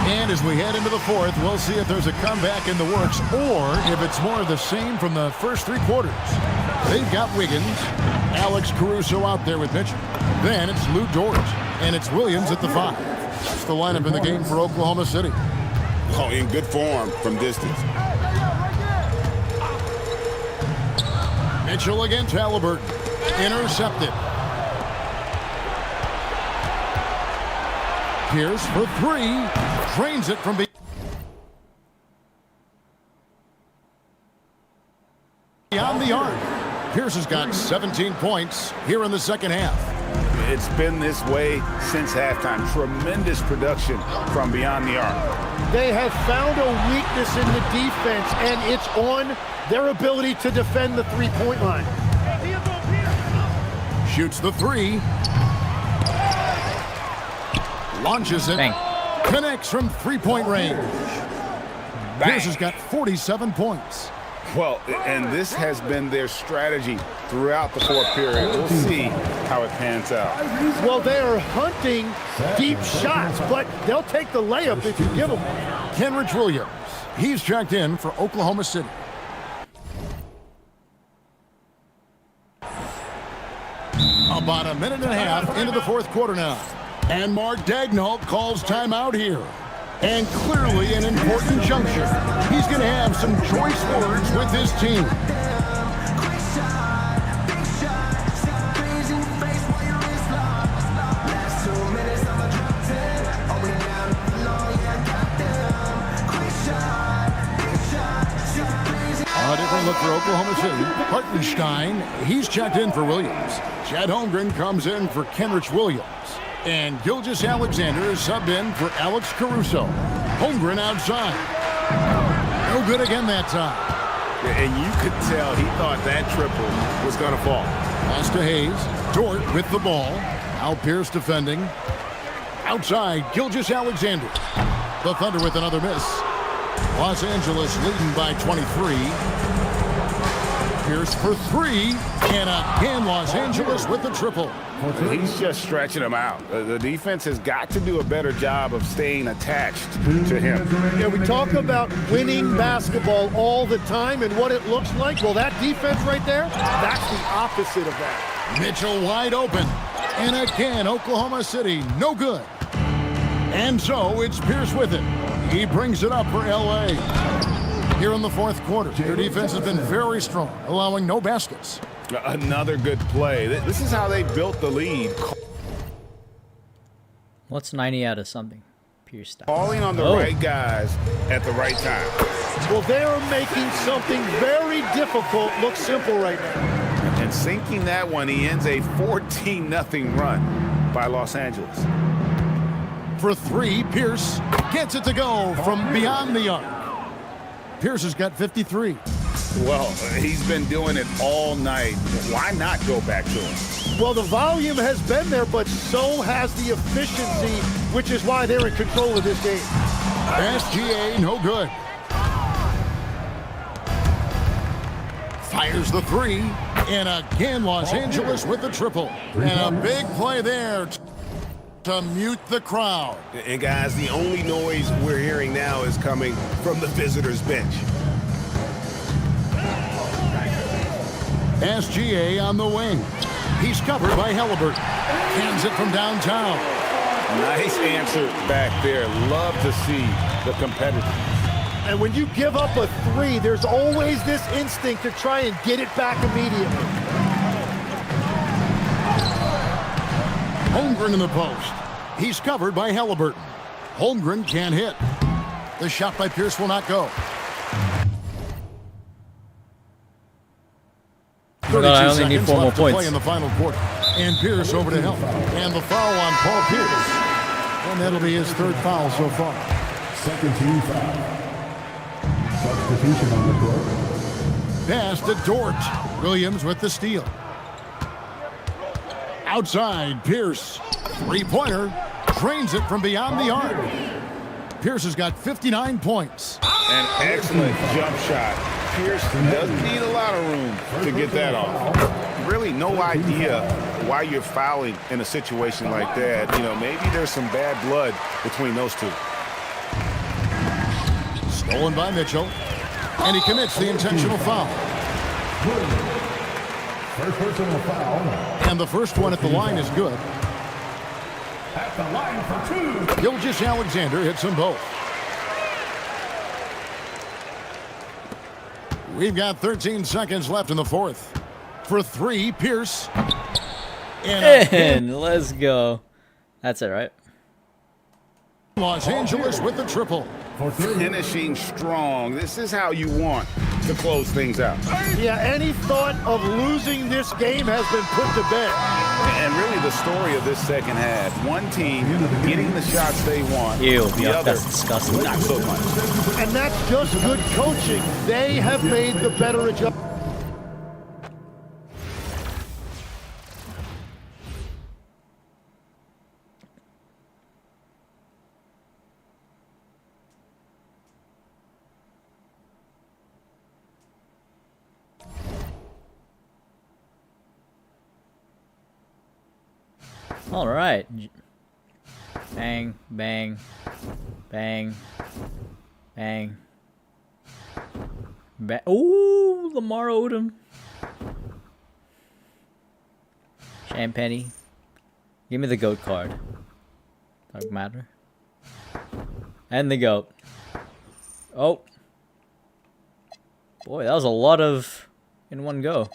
And as we head into the fourth, we'll see if there's a comeback in the works or if it's more of the same from the first 3 quarters. They've got Wiggins, Alex Caruso out there with Mitchell. Then it's Lou Dort, and it's Williams at the 5. That's the lineup in the game for Oklahoma City. Oh, in good form from distance. Mitchell against Halliburton. Intercepted. Pierce for 3. Drains it from beyond the arc. Pierce has got 17 points here in the second half. It's been this way since halftime. Tremendous production from beyond the arc. They have found a weakness in the defense, and it's on their ability to defend the three-point line. Shoots the 3. Launches it. Bang. Connects from 3-point range. Pierce has got 47 points. Well, and this has been their strategy throughout the fourth period. We'll see how it pans out. Well, they are hunting deep shots, but they'll take the layup if you give them. Kenrich Williams. He's checked in for Oklahoma City. About a minute and a half into the fourth quarter now. And Mark Daigneault calls timeout here. And clearly an important juncture. He's going to have some choice words with his team. A different look for Oklahoma City. Hartenstein, he's checked in for Williams. Chad Holmgren comes in for Kenrich Williams. And Gilgeous-Alexander is subbed in for Alex Caruso. Holmgren outside. No good again that time. And you could tell he thought that triple was going to fall. Pass to Hayes. Dort with the ball. Now Pierce defending. Outside, Gilgeous-Alexander. The Thunder with another miss. Los Angeles leading by 23. Pierce for 3. And again, Los Angeles with the triple. He's just stretching him out. The defense has got to do a better job of staying attached to him. Yeah, we talk about winning basketball all the time and what it looks like. Well, that defense right there, that's the opposite of that. Mitchell wide open. And again, Oklahoma City, no good. And so it's Pierce with it. He brings it up for L.A. Here in the fourth quarter, their defense has been very strong, allowing no baskets. Another good play. This is how they built the lead. What's 90 out of something? Pierce style. Calling on the right guys at the right time. Well, they're making something very difficult look simple right now. And sinking that one, he ends a 14-0 run by Los Angeles. For 3, Pierce gets it to go from beyond the arc. Pierce has got 53. Well, he's been doing it all night. Why not go back to him? Well, the volume has been there, but so has the efficiency, which is why they're in control of this game. SGA, no good. Fires the 3. And again, Los Angeles with the triple. And a big play there to mute the crowd. And guys, the only noise we're hearing now is coming from the visitors' bench. SGA on the wing. He's covered by Halliburton. Hands it from downtown. Nice answer back there. Love to see the competitor. And when you give up a 3, there's always this instinct to try and get it back immediately. Holmgren in the post. He's covered by Halliburton. Holmgren can't hit. The shot by Pierce will not go. I only need 4 more points. Play in the final quarter. And Pierce over to help. And the foul on Paul Pierce. And that'll be his 3rd foul so far. Second team foul. Substitution on the court. Pass to Dort. Williams with the steal. Outside, Pierce. 3-pointer. Drains it from beyond the arc. Pierce has got 59 points. An excellent jump shot. Pierce doesn't need a lot of room to get that off. Really no idea why you're fouling in a situation like that. You know, maybe there's some bad blood between those two. Stolen by Mitchell. And he commits the intentional foul. First personal foul. And the first one at the line is good. At the line for 2. Gilgeous Alexander hits them both. We've got 13 seconds left in the fourth. For 3, Pierce. And let's go. That's it, right? Los Angeles with the triple. Finishing strong. This is how you want to close things out. Yeah, any thought of losing this game has been put to bed. And really the story of this second half. One team getting the shots they want. Ew, the yuck, other, that's disgusting. not so much. And that's just good coaching. They have made the better adjustment. All right. Bang, bang, bang, bang. Ooh, Lamar Odom. Champagne. Give me the GOAT card. Doesn't matter. And the GOAT. Oh. Boy, that was a lot of in one go.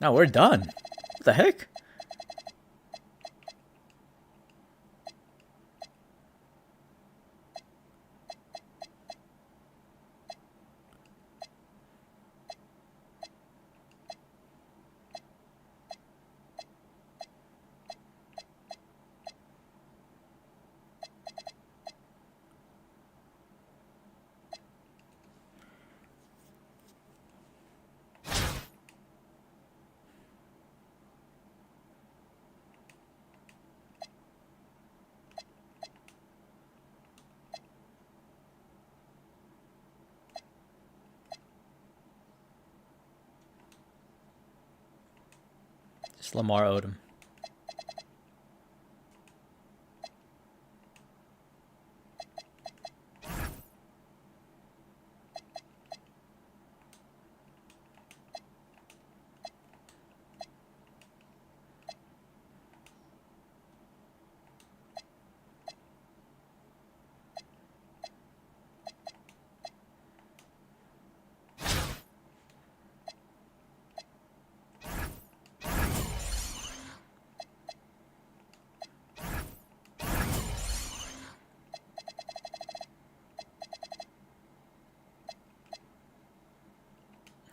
Now we're done. What the heck? Just Lamar Odom.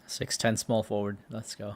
.6'10" small forward. Let's go.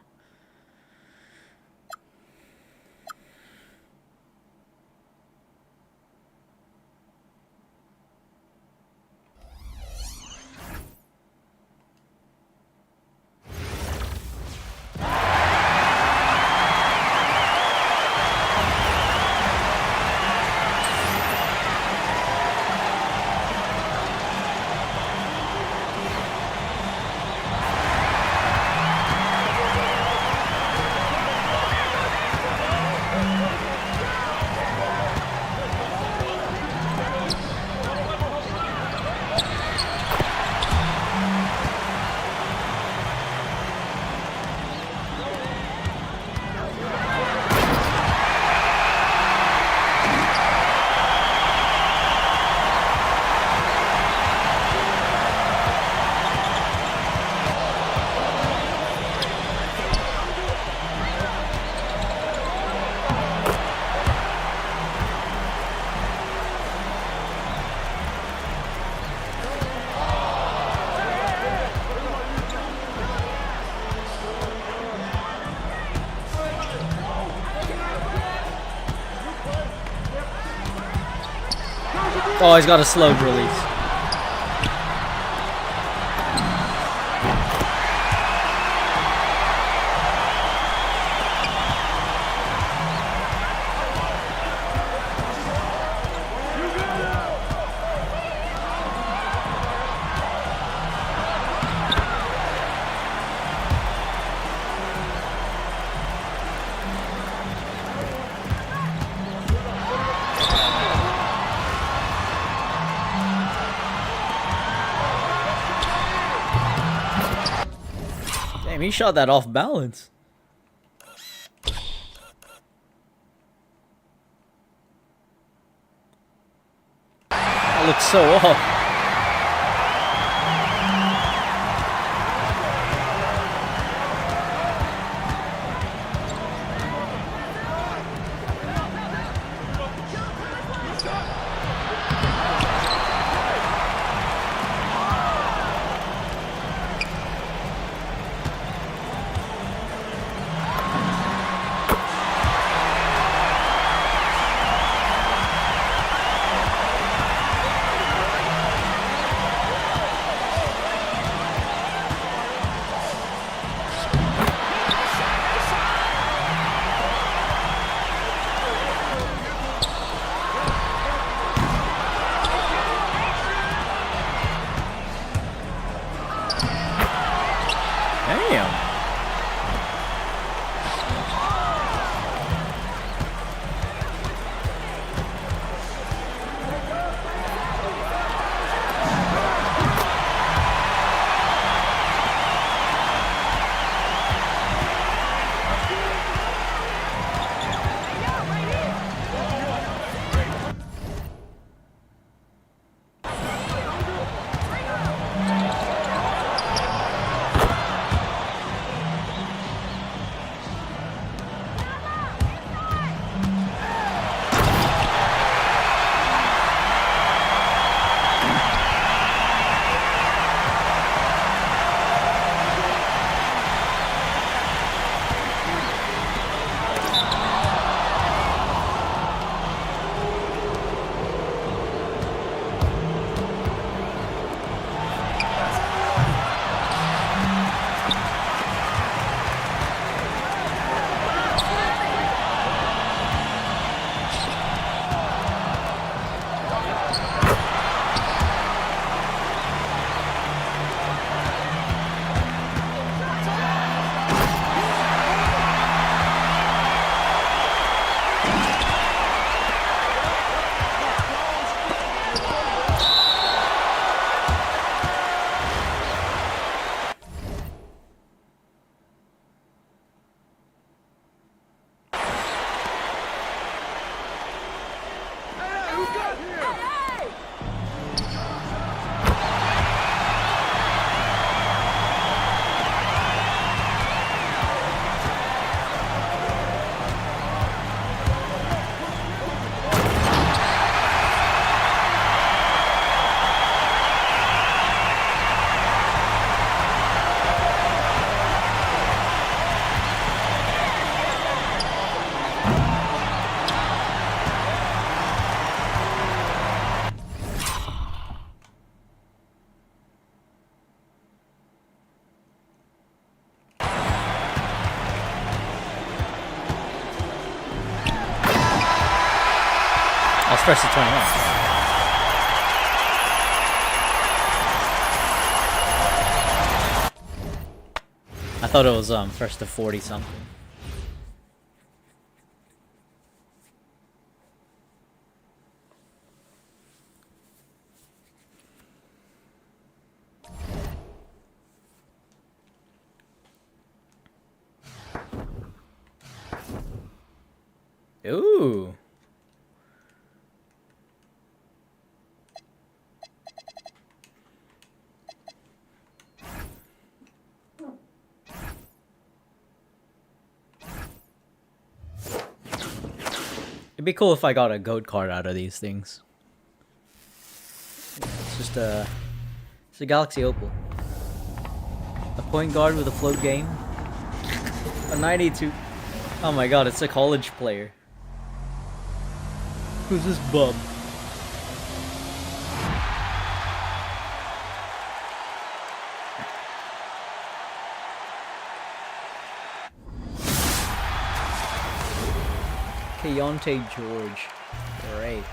Oh, he's got a slow release. Damn, he shot that off balance. That looks so off. Damn. I was first to 21. I thought it was first to 40 something. Ooh. It'd be cool if I got a goat card out of these things. It's just it's a Galaxy Opal. A point guard with a float game. A 92. Oh my god, it's a college player. Who's this bum? Keontae George. Great.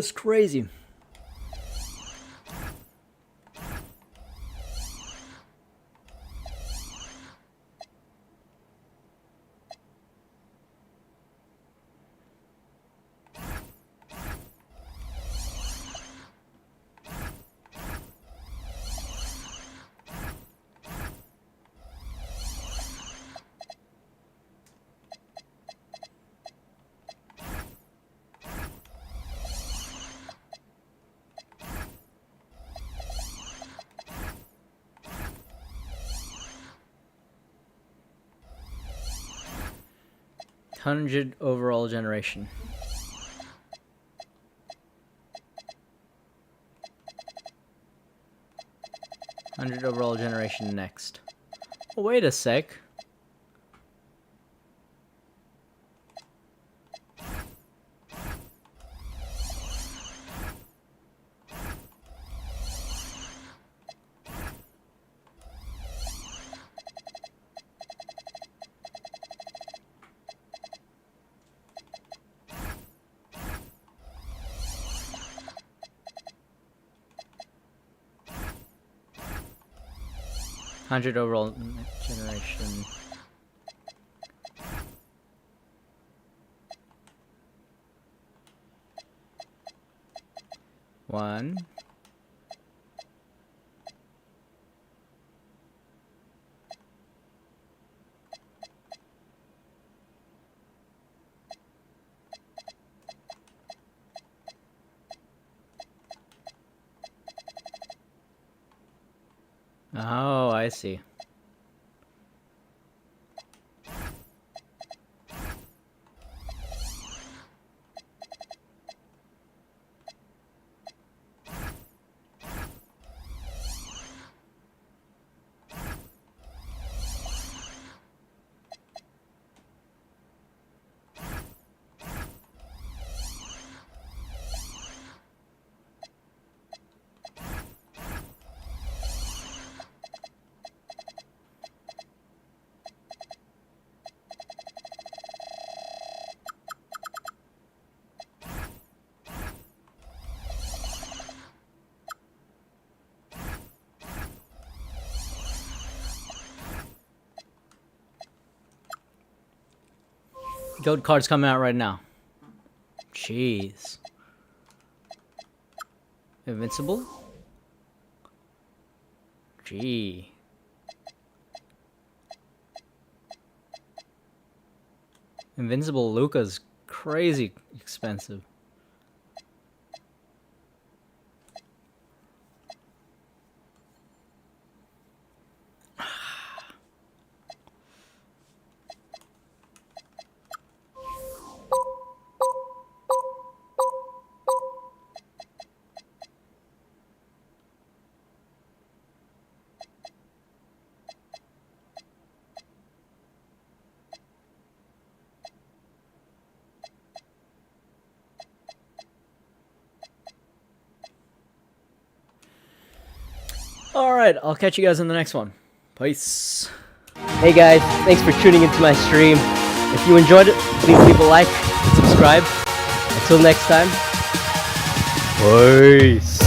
that's crazy. $100 overall generation. $100 overall generation next. Oh, wait a sec. $100 overall generation. One. Oh, I see. Gold card's coming out right now. Jeez. Invincible? Gee. Invincible Luka's crazy expensive. Alright, I'll catch you guys in the next one. Peace. Hey guys, thanks for tuning into my stream. If you enjoyed it, please leave a like and subscribe. Until next time, peace.